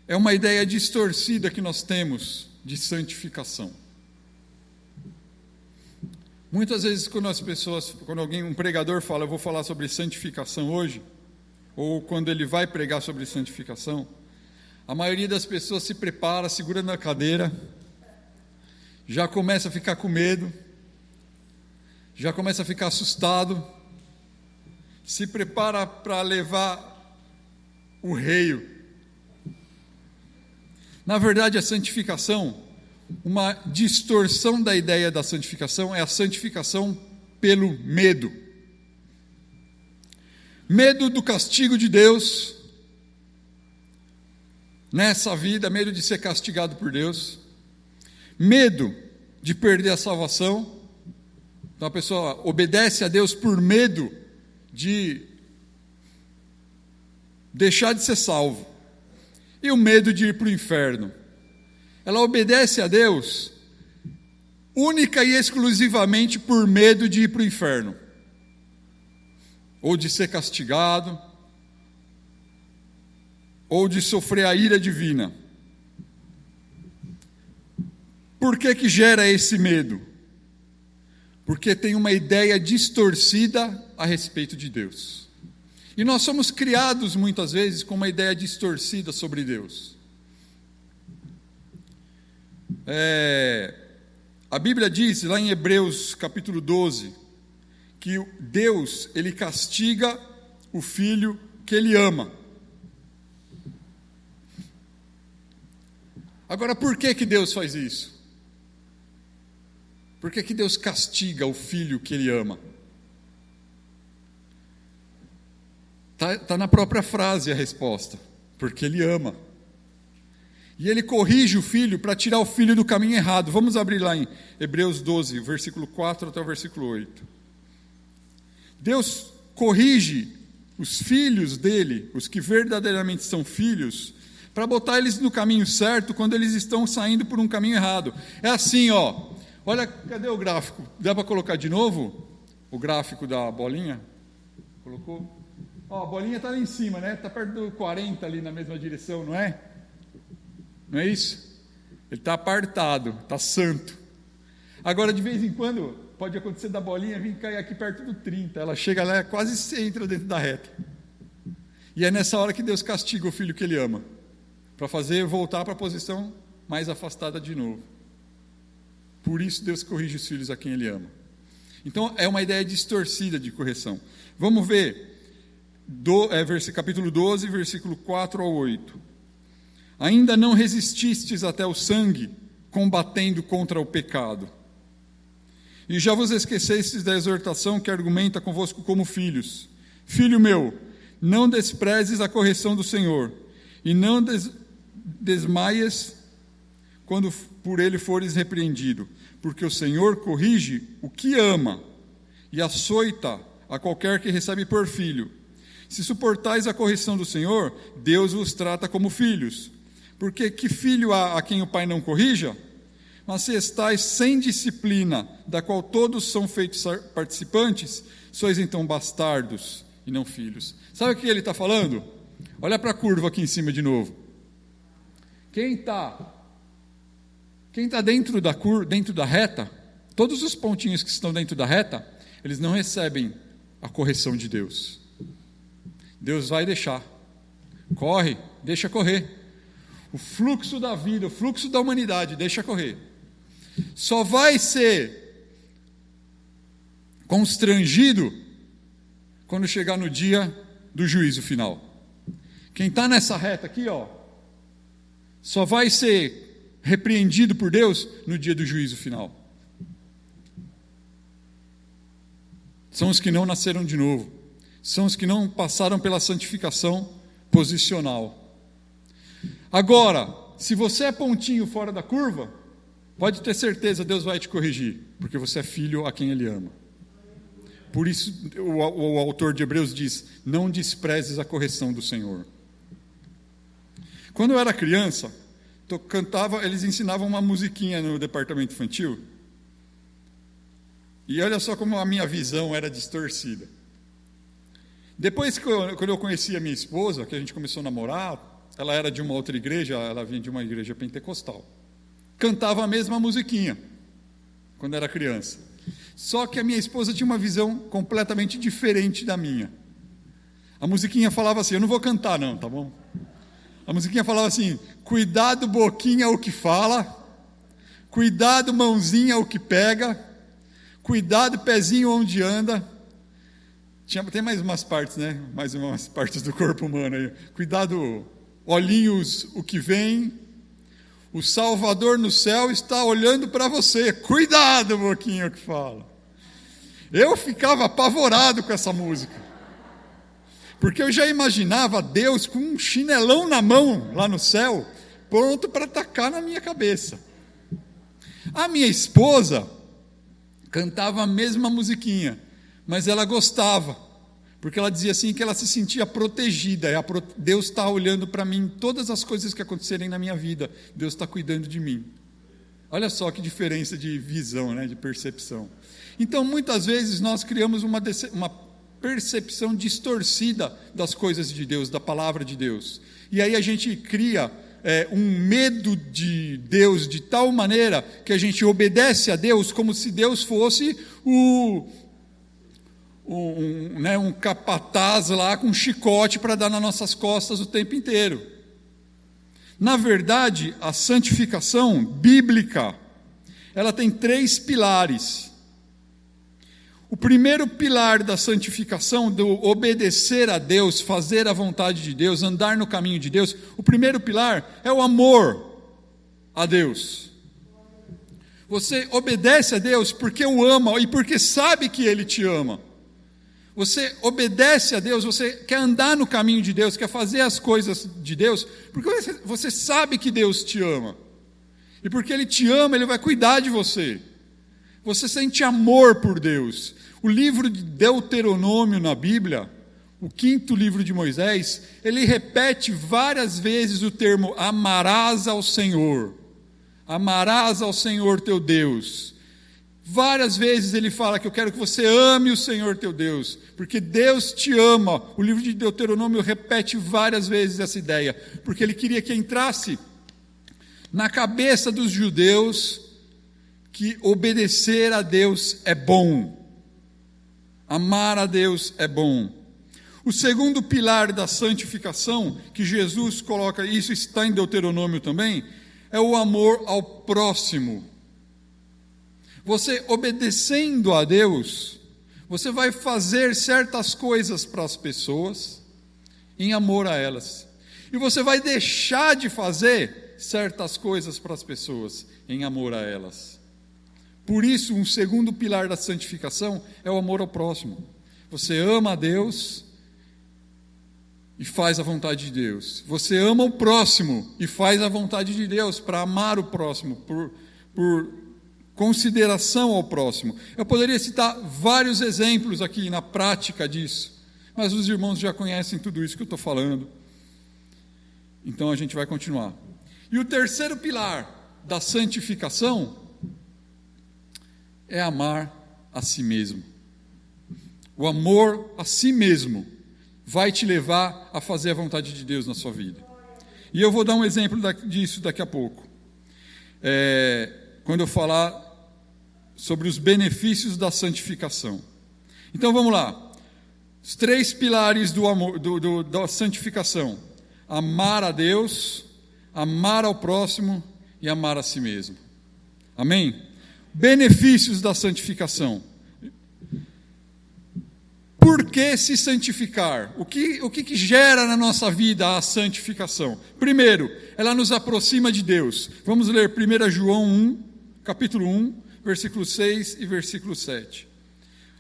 É uma ideia distorcida que nós temos de santificação. Muitas vezes quando um pregador fala, eu vou falar sobre santificação hoje, ou quando ele vai pregar sobre santificação, a maioria das pessoas se prepara, segura na cadeira, já começa a ficar com medo, já começa a ficar assustado, se prepara para levar o reio. Na verdade, a santificação, uma distorção da ideia da santificação, é a santificação pelo medo. Medo do castigo de Deus nessa vida, medo de ser castigado por Deus, medo de perder a salvação. Então a pessoa obedece a Deus por medo de deixar de ser salvo. E o medo de ir para o inferno. Ela obedece a Deus única e exclusivamente por medo de ir para o inferno. Ou de ser castigado. Ou de sofrer a ira divina. Por que gera esse medo? Porque tem uma ideia distorcida a respeito de Deus. E nós somos criados muitas vezes com uma ideia distorcida sobre Deus. A Bíblia diz lá em Hebreus capítulo 12, que Deus, ele castiga o filho que ele ama. Agora, por que Deus faz isso? Por que Deus castiga o filho que ele ama? Está na própria frase a resposta. Porque ele ama. E ele corrige o filho para tirar o filho do caminho errado. Vamos abrir lá em Hebreus 12, versículo 4 até o versículo 8. Deus corrige os filhos dele, os que verdadeiramente são filhos, para botar eles no caminho certo quando eles estão saindo por um caminho errado. É assim, ó. Olha, cadê o gráfico? Dá para colocar de novo o gráfico da bolinha? Colocou? Ó, a bolinha está lá em cima, né? Está perto do 40 ali na mesma direção, não é? Não é isso? Ele está apartado, está santo. Agora, de vez em quando, pode acontecer da bolinha vir cair aqui perto do 30. Ela chega lá, quase entra dentro da reta. E é nessa hora que Deus castiga o filho que ele ama, para fazer voltar para a posição mais afastada de novo. Por isso Deus corrige os filhos a quem ele ama. Então é uma ideia distorcida de correção. Vamos ver capítulo 12, versículo 4 ao 8. ainda não resististes até o sangue, combatendo contra o pecado. E já vos esquecestes da exortação que argumenta convosco como filhos. Filho meu, não desprezes a correção do Senhor, e não desmaies quando por ele fores repreendido, porque o Senhor corrige o que ama, e açoita a qualquer que recebe por filho. Se suportais a correção do Senhor, Deus vos trata como filhos. Porque que filho há a quem o pai não corrija? Mas se estáis sem disciplina, da qual todos são feitos participantes, sois então bastardos e não filhos. Sabe o que ele está falando? Olha para a curva aqui em cima de novo. Quem está dentro da reta, todos os pontinhos que estão dentro da reta, eles não recebem a correção de Deus. Deus vai deixar. Corre, deixa correr. O fluxo da vida, o fluxo da humanidade, deixa correr. Só vai ser constrangido quando chegar no dia do juízo final. Quem está nessa reta aqui, só vai ser repreendido por Deus no dia do juízo final. São os que não nasceram de novo. São os que não passaram pela santificação posicional. Agora, se você é pontinho fora da curva, pode ter certeza, Deus vai te corrigir, porque você é filho a quem Ele ama. Por isso o autor de Hebreus diz, não desprezes a correção do Senhor. Quando eu era criança, eles ensinavam uma musiquinha no departamento infantil, e olha só como a minha visão era distorcida. Depois, quando eu conheci a minha esposa, que a gente começou a namorar, ela era de uma outra igreja, ela vinha de uma igreja pentecostal. Cantava a mesma musiquinha, quando era criança. Só que a minha esposa tinha uma visão completamente diferente da minha. A musiquinha falava assim, eu não vou cantar não, tá bom? A musiquinha falava assim, cuidado boquinha o que fala, cuidado mãozinha o que pega, cuidado pezinho onde anda. Tem mais umas partes, né? Mais umas partes do corpo humano aí. Cuidado, olhinhos o que vem, o Salvador no céu está olhando para você. Cuidado, boquinha o que fala. Eu ficava apavorado com essa música, porque eu já imaginava Deus com um chinelão na mão lá no céu, pronto para atacar na minha cabeça. A minha esposa cantava a mesma musiquinha, mas ela gostava, porque ela dizia assim que ela se sentia protegida. Deus está olhando para mim, todas as coisas que acontecerem na minha vida, Deus está cuidando de mim. Olha só que diferença de visão, né, de percepção. Então, muitas vezes nós criamos uma percepção distorcida das coisas de Deus, da palavra de Deus. E aí a gente cria um medo de Deus de tal maneira que a gente obedece a Deus como se Deus fosse um capataz lá com um chicote para dar nas nossas costas o tempo inteiro. Na verdade, a santificação bíblica, ela tem 3 pilares. O primeiro pilar da santificação, do obedecer a Deus, fazer a vontade de Deus, andar no caminho de Deus, o primeiro pilar é o amor a Deus. Você obedece a Deus porque o ama e porque sabe que Ele te ama. Você obedece a Deus, você quer andar no caminho de Deus, quer fazer as coisas de Deus, porque você sabe que Deus te ama. E porque Ele te ama, Ele vai cuidar de você. Você sente amor por Deus. O livro de Deuteronômio na Bíblia, o 5º livro de Moisés, ele repete várias vezes o termo amarás ao Senhor. Amarás ao Senhor teu Deus. Várias vezes ele fala que eu quero que você ame o Senhor teu Deus, porque Deus te ama. O livro de Deuteronômio repete várias vezes essa ideia, porque ele queria que entrasse na cabeça dos judeus que obedecer a Deus é bom. Amar a Deus é bom. O segundo pilar da santificação, que Jesus coloca, isso está em Deuteronômio também, é o amor ao próximo. Você obedecendo a Deus, você vai fazer certas coisas para as pessoas, em amor a elas. E você vai deixar de fazer certas coisas para as pessoas, em amor a elas. Por isso, um segundo pilar da santificação é o amor ao próximo. Você ama a Deus e faz a vontade de Deus. Você ama o próximo e faz a vontade de Deus para amar o próximo, por consideração ao próximo. Eu poderia citar vários exemplos aqui na prática disso, mas os irmãos já conhecem tudo isso que eu estou falando. Então a gente vai continuar. E o terceiro pilar da santificação é amar a si mesmo. O amor a si mesmo vai te levar a fazer a vontade de Deus na sua vida. E eu vou dar um exemplo disso daqui a pouco. Quando eu falar sobre os benefícios da santificação. Então vamos lá. Os 3 pilares do amor, da santificação: amar a Deus, amar ao próximo e amar a si mesmo. Amém? Benefícios da santificação. Por que se santificar? O que gera na nossa vida a santificação? Primeiro, ela nos aproxima de Deus. Vamos ler 1 João 1, capítulo 1, versículo 6 e versículo 7.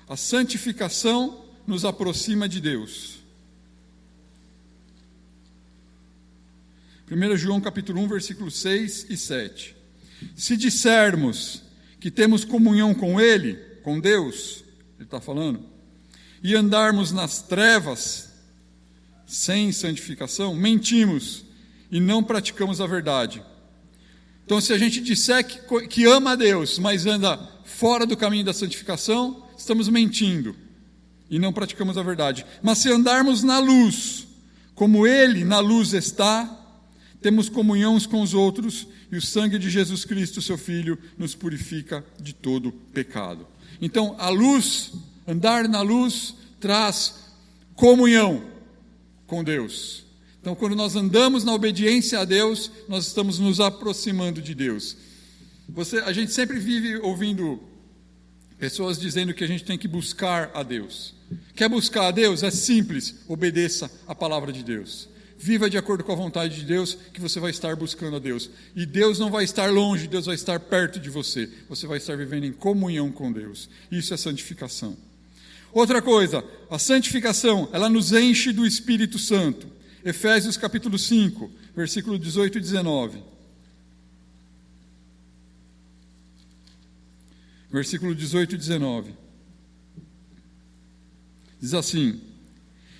A santificação nos aproxima de Deus. 1 João capítulo 1, versículo 6 e 7. Se dissermos que temos comunhão com Ele, com Deus, Ele está falando, e andarmos nas trevas, sem santificação, mentimos e não praticamos a verdade. Então, se a gente disser que ama a Deus, mas anda fora do caminho da santificação, estamos mentindo e não praticamos a verdade. Mas se andarmos na luz, como Ele na luz está, temos comunhão uns com os outros, e o sangue de Jesus Cristo, seu Filho, nos purifica de todo pecado. Então, a luz, andar na luz, traz comunhão com Deus. Então, quando nós andamos na obediência a Deus, nós estamos nos aproximando de Deus. A gente sempre vive ouvindo pessoas dizendo que a gente tem que buscar a Deus. Quer buscar a Deus? É simples, obedeça a palavra de Deus. Viva de acordo com a vontade de Deus, que você vai estar buscando a Deus. E Deus não vai estar longe, Deus vai estar perto de você. Você vai estar vivendo em comunhão com Deus. Isso é santificação. Outra coisa, a santificação, ela nos enche do Espírito Santo. Efésios capítulo 5, versículo 18 e 19. Versículo 18 e 19. Diz assim: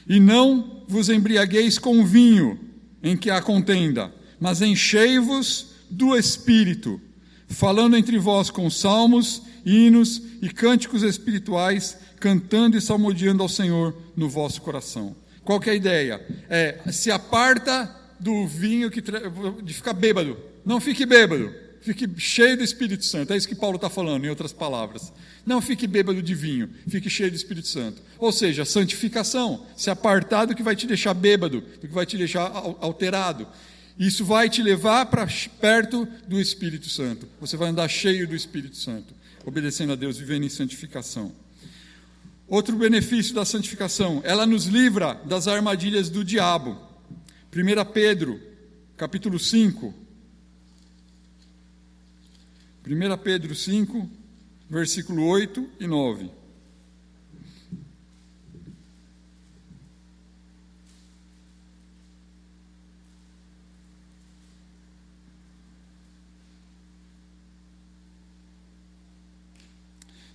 e não vos embriagueis com vinho, em que há contenda, mas enchei-vos do Espírito, falando entre vós com salmos, hinos e cânticos espirituais, cantando e salmodiando ao Senhor no vosso coração. Qual que é a ideia? Se aparta do vinho de ficar bêbado. Não fique bêbado, fique cheio do Espírito Santo. É isso que Paulo está falando, em outras palavras. Não fique bêbado de vinho, fique cheio do Espírito Santo. Ou seja, santificação, se apartar do que vai te deixar bêbado, do que vai te deixar alterado. Isso vai te levar para perto do Espírito Santo. Você vai andar cheio do Espírito Santo, obedecendo a Deus, vivendo em santificação. Outro benefício da santificação, ela nos livra das armadilhas do diabo. 1 Pedro, capítulo 5. 1 Pedro 5, versículo 8 e 9.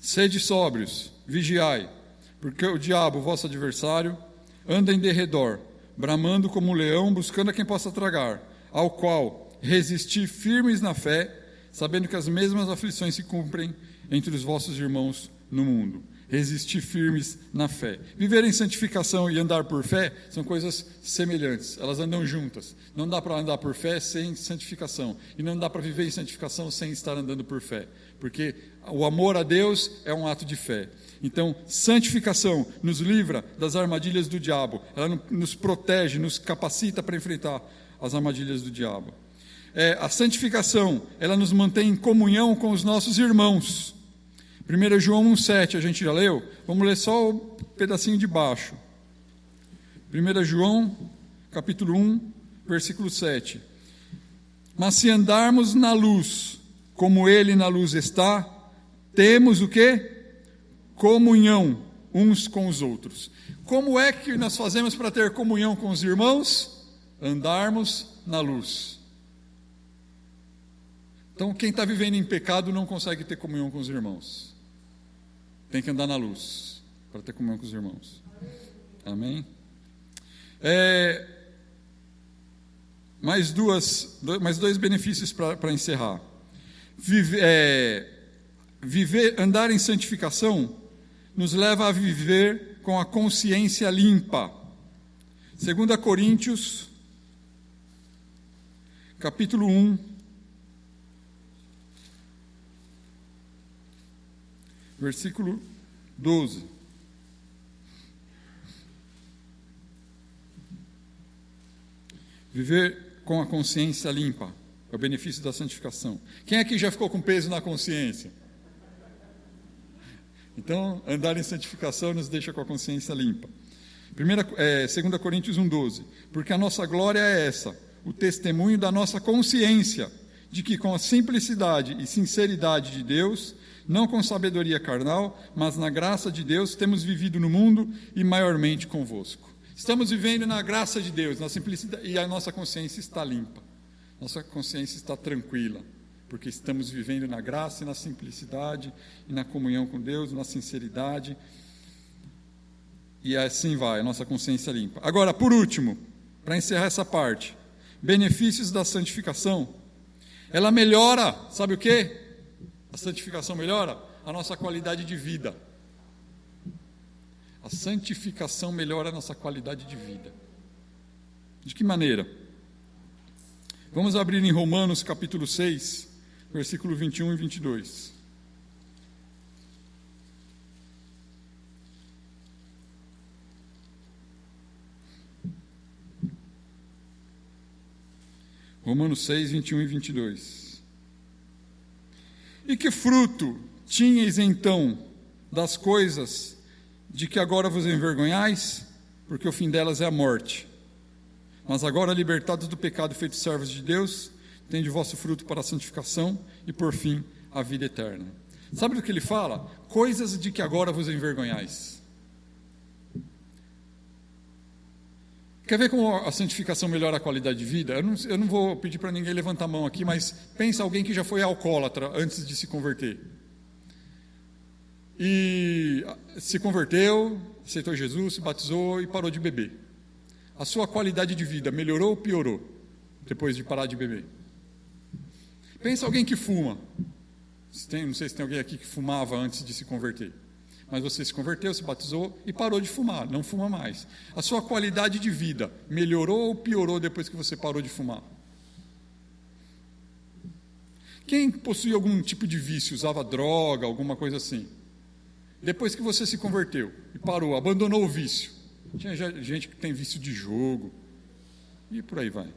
Sede sóbrios, vigiai, porque o diabo, vosso adversário, anda em derredor, bramando como um leão, buscando a quem possa tragar, ao qual resisti firmes na fé, sabendo que as mesmas aflições se cumprem entre os vossos irmãos no mundo. Resistir firmes na fé. Viver em santificação e andar por fé são coisas semelhantes, elas andam juntas. Não dá para andar por fé sem santificação, e não dá para viver em santificação sem estar andando por fé, porque o amor a Deus é um ato de fé. Então, santificação nos livra das armadilhas do diabo, ela nos protege, nos capacita para enfrentar as armadilhas do diabo. A santificação, ela nos mantém em comunhão com os nossos irmãos. 1 João 1,7, a gente já leu? Vamos ler só o pedacinho de baixo. 1 João, capítulo 1, versículo 7. Mas se andarmos na luz, como Ele na luz está, temos o quê? Comunhão uns com os outros. Como é que nós fazemos para ter comunhão com os irmãos? Andarmos na luz. Então, quem está vivendo em pecado não consegue ter comunhão com os irmãos. Tem que andar na luz para ter comunhão com os irmãos. Amém? Mais dois benefícios para encerrar. Andar em santificação nos leva a viver com a consciência limpa. 2 Coríntios, capítulo 1, versículo 12. Viver com a consciência limpa é o benefício da santificação. Quem aqui já ficou com peso na consciência? Então, andar em santificação nos deixa com a consciência limpa. 2 Coríntios 1,12. Porque a nossa glória é essa, o testemunho da nossa consciência, de que com a simplicidade e sinceridade de Deus, não com sabedoria carnal, mas na graça de Deus, temos vivido no mundo e maiormente convosco. Estamos vivendo na graça de Deus, na simplicidade, e a nossa consciência está limpa. Nossa consciência está tranquila, porque estamos vivendo na graça e na simplicidade, e na comunhão com Deus, na sinceridade, e assim vai, a nossa consciência limpa. Agora, por último, para encerrar essa parte, benefícios da santificação. Ela melhora, sabe o quê? A santificação melhora a nossa qualidade de vida. A santificação melhora a nossa qualidade de vida. De que maneira? Vamos abrir em Romanos capítulo 6, versículo 21 e 22. Romanos 6, 21 e 22. E que fruto tinhais então das coisas de que agora vos envergonhais? Porque o fim delas é a morte. Mas agora, libertados do pecado e feitos servos de Deus, tende o vosso fruto para a santificação e, por fim, a vida eterna. Sabe do que ele fala? Coisas de que agora vos envergonhais. Quer ver como a santificação melhora a qualidade de vida? Eu não vou pedir para ninguém levantar a mão aqui, mas pensa alguém que já foi alcoólatra antes de se converter. E se converteu, aceitou Jesus, se batizou e parou de beber. A sua qualidade de vida melhorou ou piorou depois de parar de beber? Pensa alguém que fuma. Não sei se tem alguém aqui que fumava antes de se converter. Mas você se converteu, se batizou e parou de fumar, não fuma mais. A sua qualidade de vida melhorou ou piorou depois que você parou de fumar? Quem possuía algum tipo de vício, usava droga, alguma coisa assim? Depois que você se converteu e parou, abandonou o vício. Tinha gente que tem vício de jogo e por aí vai.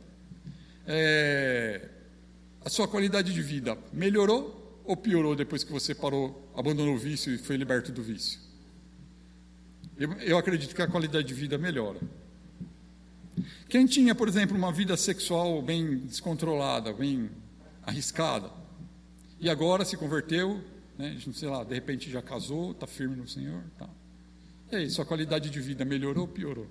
A sua qualidade de vida melhorou ou piorou depois que você parou, abandonou o vício e foi liberto do vício? Eu acredito que a qualidade de vida melhora. Quem tinha, por exemplo, uma vida sexual bem descontrolada, bem arriscada, e agora se converteu, né, sei lá, de repente já casou, está firme no Senhor, tá. E aí, sua qualidade de vida melhorou ou piorou?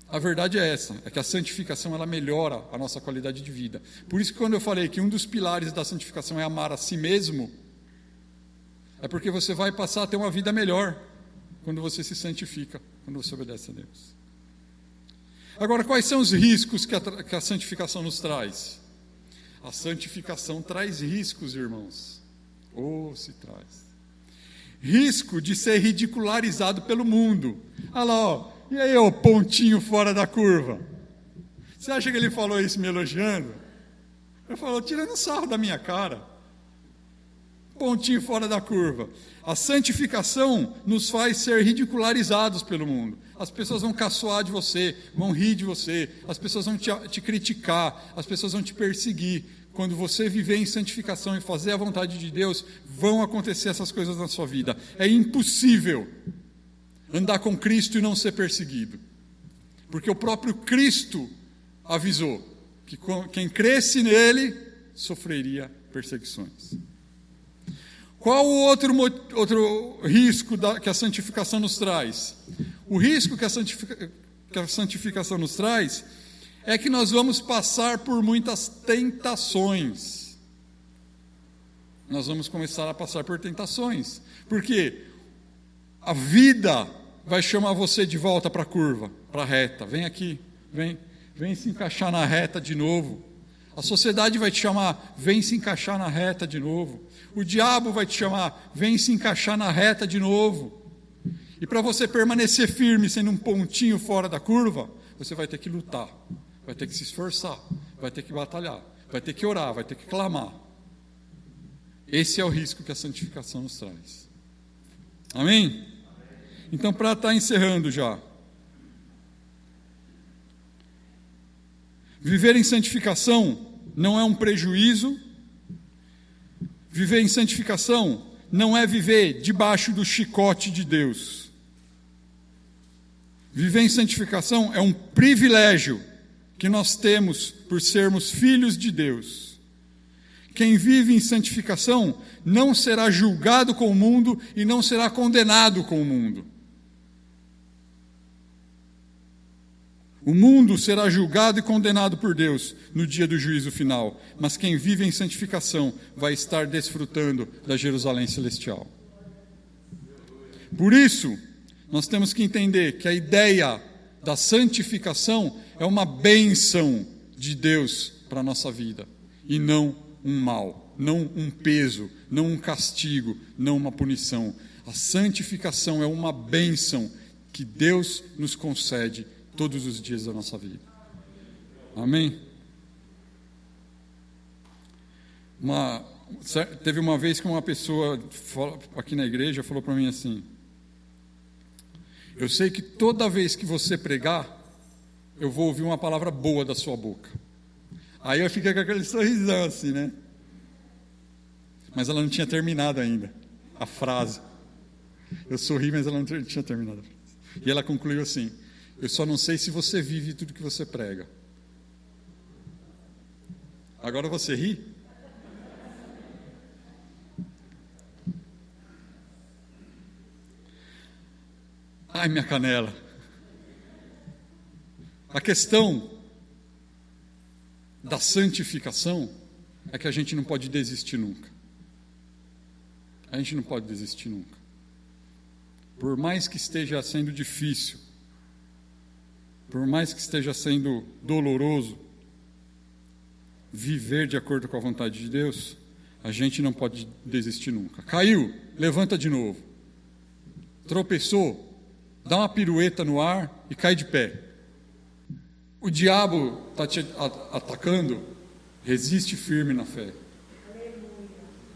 A verdade é essa, é que a santificação ela melhora a nossa qualidade de vida. Por isso que quando eu falei que um dos pilares da santificação é amar a si mesmo, é porque você vai passar a ter uma vida melhor quando você se santifica, quando você obedece a Deus. Agora, quais são os riscos que a santificação nos traz? A santificação traz riscos, irmãos. Se traz. Risco de ser ridicularizado pelo mundo. Olha lá, ó. E aí, o pontinho fora da curva? Você acha que ele falou isso me elogiando? Ele falou, tirando sarro da minha cara. Pontinho fora da curva. A santificação nos faz ser ridicularizados pelo mundo. As pessoas vão caçoar de você, vão rir de você, as pessoas vão te criticar, as pessoas vão te perseguir. Quando você viver em santificação e fazer a vontade de Deus, vão acontecer essas coisas na sua vida. É impossível andar com Cristo e não ser perseguido. porque o próprio Cristo avisou que quem cresce nele sofreria perseguições. Qual o outro risco que a santificação nos traz? O risco que a santificação nos traz é que nós vamos passar por muitas tentações. Nós vamos começar a passar por tentações, porque a vida vai chamar você de volta para a curva, para a reta. Vem aqui, vem se encaixar na reta de novo. A sociedade vai te chamar, vem se encaixar na reta de novo. O diabo vai te chamar, vem se encaixar na reta de novo. E para você permanecer firme, sendo um pontinho fora da curva, você vai ter que lutar, vai ter que se esforçar, vai ter que batalhar, vai ter que orar, vai ter que clamar. Esse é o risco que a santificação nos traz. Amém? Então, para estar encerrando já, viver em santificação não é um prejuízo. Viver em santificação não é viver debaixo do chicote de Deus. Viver em santificação é um privilégio que nós temos por sermos filhos de Deus. Quem vive em santificação não será julgado com o mundo e não será condenado com o mundo. O mundo será julgado e condenado por Deus no dia do juízo final, mas quem vive em santificação vai estar desfrutando da Jerusalém celestial. Por isso, nós temos que entender que a ideia da santificação é uma bênção de Deus para a nossa vida, e não um mal, não um peso, não um castigo, não uma punição. A santificação é uma bênção que Deus nos concede todos os dias da nossa vida. Amém? Teve uma vez que uma pessoa aqui na igreja falou para mim assim: eu sei que toda vez que você pregar, eu vou ouvir uma palavra boa da sua boca. Aí eu fiquei com aquele sorrisão assim, né? Mas ela não tinha terminado ainda a frase. Eu sorri, mas ela não tinha terminado a frase. E ela concluiu assim: eu só não sei se você vive tudo que você prega. Agora você ri? Ai, minha canela. A questão da santificação é que a gente não pode desistir nunca. A gente não pode desistir nunca. Por mais que esteja sendo difícil, por mais que esteja sendo doloroso, viver de acordo com a vontade de Deus, a gente não pode desistir nunca. Caiu, levanta de novo. Tropeçou, dá uma pirueta no ar e cai de pé. O diabo está te atacando, resiste firme na fé.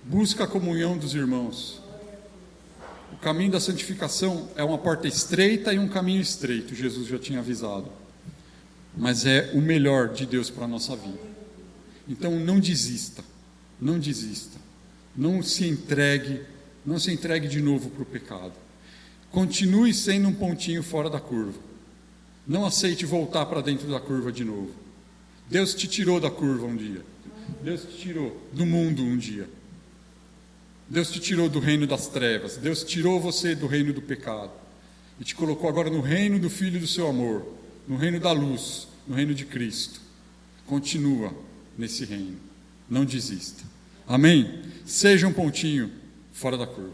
Busca a comunhão dos irmãos. O caminho da santificação é uma porta estreita e um caminho estreito, Jesus já tinha avisado. Mas é o melhor de Deus para a nossa vida. Então não desista, não desista. Não se entregue de novo para o pecado. Continue sendo um pontinho fora da curva. Não aceite voltar para dentro da curva de novo. Deus te tirou da curva um dia. Deus te tirou do mundo um dia. Deus te tirou do reino das trevas. Deus tirou você do reino do pecado e te colocou agora no reino do Filho do seu amor, no reino da luz, no reino de Cristo. Continua nesse reino. Não desista. Amém? Seja um pontinho fora da curva.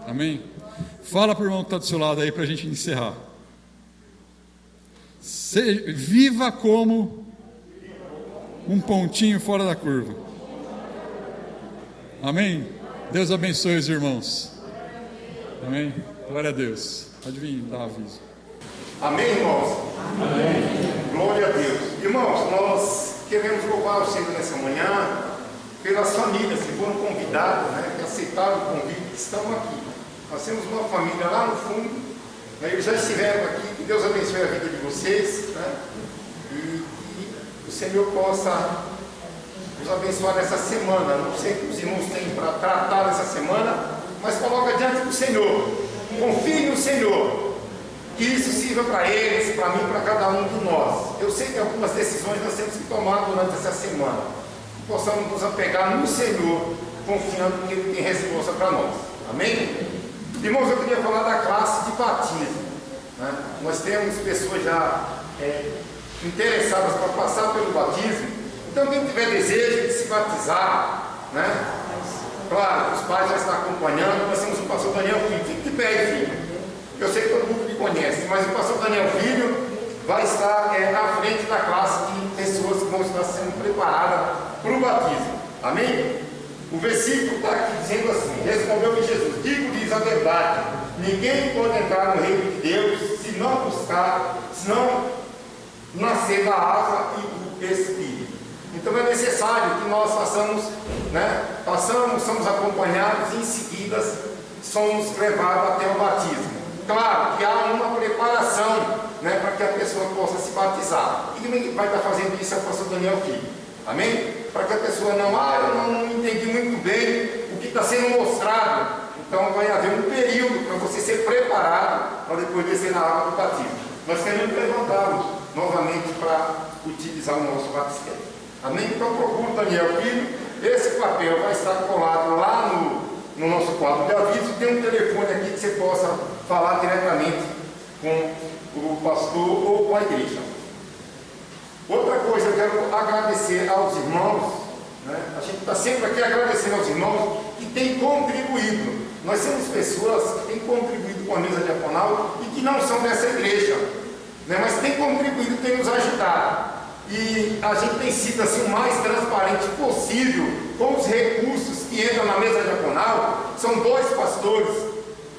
Amém? Fala para o irmão que está do seu lado aí para a gente encerrar. Viva como um pontinho fora da curva. Amém? Deus abençoe os irmãos. Amém? Glória a Deus. Pode vir dar aviso. Amém, irmãos? Amém. Glória a Deus. Irmãos, nós queremos louvar o Senhor nessa manhã pelas famílias que foram convidadas, né, que aceitaram o convite, que estão aqui. Nós temos uma família lá no fundo, né, eles já estiveram aqui. Que Deus abençoe a vida de vocês, né, e que o Senhor possa nos abençoar nessa semana. Não sei o que os irmãos têm para tratar nessa semana, mas coloca diante do Senhor. Confie no Senhor. Que isso sirva para eles, para mim, para cada um de nós. Eu sei que algumas decisões nós temos que tomar durante essa semana. Que possamos nos apegar no Senhor, confiando que Ele tem resposta para nós. Amém? Irmãos, eu queria falar da classe de batismo. Né? Nós temos pessoas já interessadas para passar pelo batismo. Então, quem tiver desejo de se batizar, né? Claro, os pais já estão acompanhando. Nós temos o pastor Daniel Filho. Fique de pé, filho. Eu sei que todo mundo me conhece, mas o pastor Daniel Filho vai estar à frente da classe de pessoas que vão estar sendo preparadas para o batismo. Amém? O versículo está aqui dizendo assim: respondeu-lhe Jesus, digo-lhes a verdade, ninguém pode entrar no reino de Deus se não buscar, se não nascer da água e do Espírito. Então é necessário que nós façamos, somos acompanhados e em seguida somos levados até o batismo. Claro que há uma preparação, para que a pessoa possa se batizar. E quem vai estar fazendo isso é o pastor Daniel Filho. Amém? Para que a pessoa eu não entendi muito bem o que está sendo mostrado. Então vai haver um período para você ser preparado para depois descer na água do batismo. Nós queremos levantá-los novamente para utilizar o nosso batismo. Amém? Então procura o Daniel Filho. Esse papel vai estar colado lá no nosso quadro de aviso. Tem um telefone aqui que você possa falar diretamente com o pastor ou com a igreja. Outra coisa, eu quero agradecer aos irmãos, a gente está sempre aqui agradecendo aos irmãos que têm contribuído. Nós temos pessoas que têm contribuído com a mesa diaconal e que não são dessa igreja, mas têm contribuído, têm nos ajudado. E a gente tem sido assim o mais transparente possível com os recursos que entram na mesa diaconal. São 2 pastores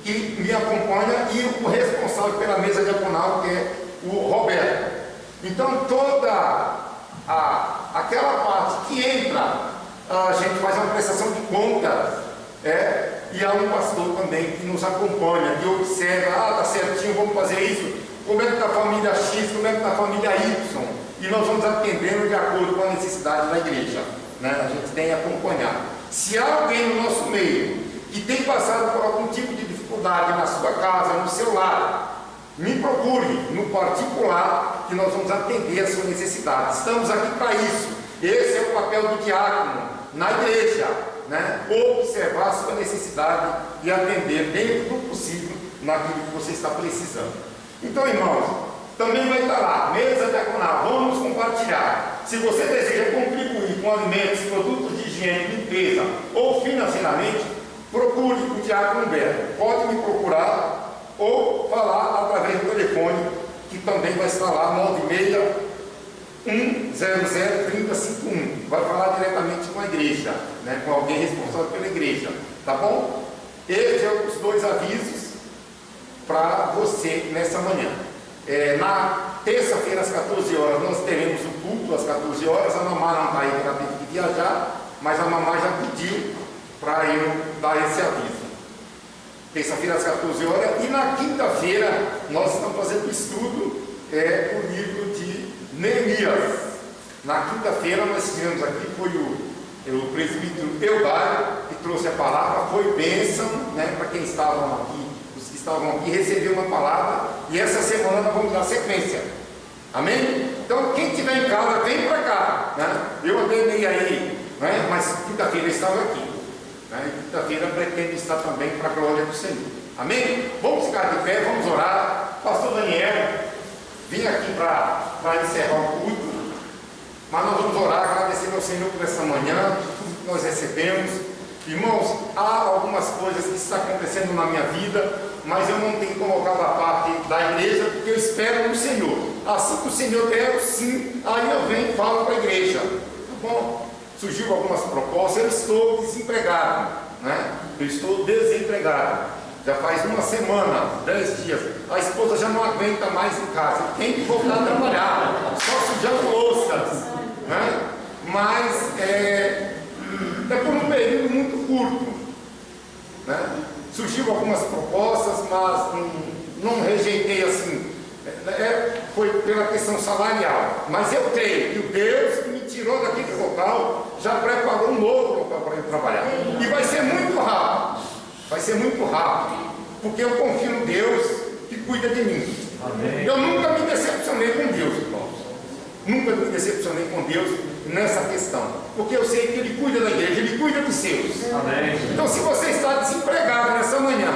que me acompanham e o responsável pela mesa diaconal, que é o Roberto. Então toda aquela parte que entra, a gente faz uma prestação de contas, e há um pastor também que nos acompanha, que observa, está certinho, vamos fazer isso, como é que está a família X, como é que está a família Y, e nós vamos atendendo de acordo com a necessidade da igreja, a gente tem acompanhado. Se há alguém no nosso meio que tem passado por algum tipo de dificuldade na sua casa, no seu lar, me procure no particular, que nós vamos atender a sua necessidade. Estamos aqui para isso. Esse é o papel do diácono na igreja, observar a sua necessidade e atender dentro do possível naquilo que você está precisando. Então, irmãos, também vai estar lá, mesa diaconal, vamos compartilhar. Se você deseja contribuir com alimentos, produtos de higiene, limpeza ou financeiramente, procure o diácono Humberto. Pode me procurar ou falar através do telefone, que também vai estar lá, 961-100-3051. Vai falar diretamente com a igreja, com alguém responsável pela igreja, tá bom? Esses são os 2 avisos para você nessa manhã. Na terça-feira, às 14 horas, nós teremos o culto às 14 horas. A mamãe não está aí, ela teve que viajar, mas a mamãe já pediu para eu dar esse aviso. Terça-feira às 14 horas, e na quinta-feira nós estamos fazendo estudo o livro de Neemias. Na quinta-feira nós tivemos aqui, foi o presbítero Eudário que trouxe a palavra, foi bênção, para quem estavam aqui, os que estavam aqui, recebeu uma palavra, e essa semana nós vamos dar sequência. Amém? Então quem estiver em casa, vem para cá. Eu andei meio aí, mas quinta-feira eu estava aqui. Quinta-feira pretendo estar também para a glória do Senhor. Amém? Vamos ficar de pé, vamos orar. Pastor Daniel, vim aqui para encerrar o culto, mas nós vamos orar, agradecendo ao Senhor por essa manhã, por tudo que nós recebemos. Irmãos, há algumas coisas que estão acontecendo na minha vida, mas eu não tenho colocado a parte da igreja, porque eu espero no Senhor. Assim que o Senhor der o sim, aí eu venho e falo para a igreja. Tá bom? Surgiu algumas propostas, eu estou desempregado, eu estou desempregado, já faz 1 semana, 10 dias, a esposa já não aguenta mais em casa, tem que voltar a trabalhar, só sujando louças, mas é por um período muito curto, surgiu algumas propostas, mas não rejeitei assim, foi pela questão salarial, mas eu creio que o Deus que me tirou daquele local já preparou um novo local para eu trabalhar, e vai ser muito rápido, porque eu confio no Deus que cuida de mim. Amém. Eu nunca me decepcionei com Deus, irmãos. Nunca me decepcionei com Deus nessa questão. Porque eu sei que Ele cuida da igreja, Ele cuida dos seus. Amém. Então, se você está desempregado nessa manhã,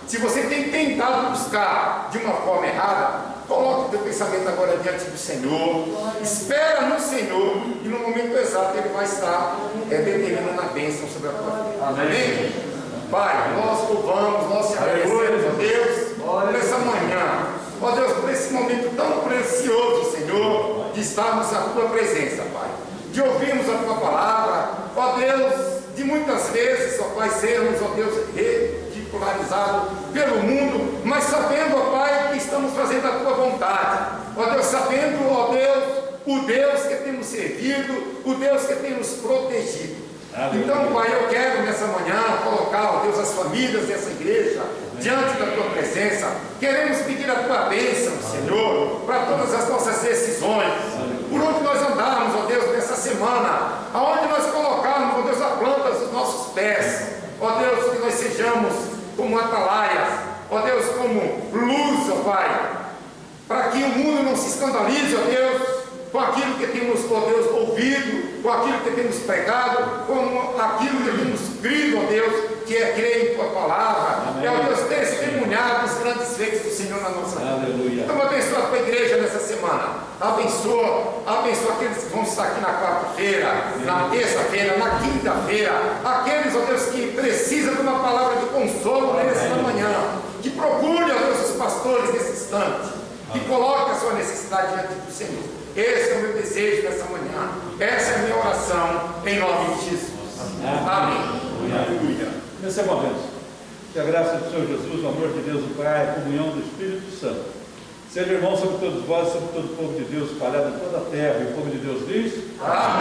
se você tem tentado buscar de uma forma errada, coloque o teu pensamento agora diante do Senhor, espera no Senhor, e no momento exato Ele vai estar determinando a bênção sobre a tua vida. Amém? Pai, nós louvamos, nós te agradecemos, ó Deus, por essa manhã, ó Deus, por esse momento tão precioso, Senhor, de estarmos na tua presença, Pai, de ouvirmos a tua palavra, ó Deus, de muitas vezes, ó Pai, sermos, ó Deus, ridicularizado pelo mundo, mas sabendo, ó Pai, que estamos fazendo a tua vontade, ó Deus, sabendo, ó Deus, o Deus que temos servido, o Deus que tem nos protegido. Então, Pai, eu quero nessa manhã colocar, ó Deus, as famílias dessa igreja diante da tua presença. Queremos pedir a tua bênção, Senhor, para todas as nossas decisões, por onde nós andarmos, ó Deus, nessa semana, aonde nós colocarmos, ó Deus, a planta dos nossos pés, ó Deus, que nós sejamos como atalaias, ó Deus, como luz, ó Pai, para que o mundo não se escandalize, ó Deus, com aquilo que temos, ó Deus, ouvido, com aquilo que temos pregado, com aquilo que temos crido, ó Deus, que é crer em tua palavra, é, ó Deus, testemunhar os grandes feitos do Senhor na nossa vida. Então abençoa a tua igreja nessa semana, abençoa aqueles que vão estar aqui na quarta-feira, na terça-feira, na quinta-feira, aqueles, ó Deus, que precisam de uma palavra de consolo nesta manhã, que procure, ó Deus, os pastores nesse instante, que coloque a sua necessidade diante do Senhor. Esse é o meu desejo nessa manhã, essa é a minha oração, em nome de Jesus. Amém. Aleluia. Recebamos que a graça do Senhor Jesus, o amor de Deus, o Pai, a comunhão do Espírito Santo, seja irmão sobre todos vós, sobre todo o povo de Deus espalhado em toda a terra, e o povo de Deus diz: Amém.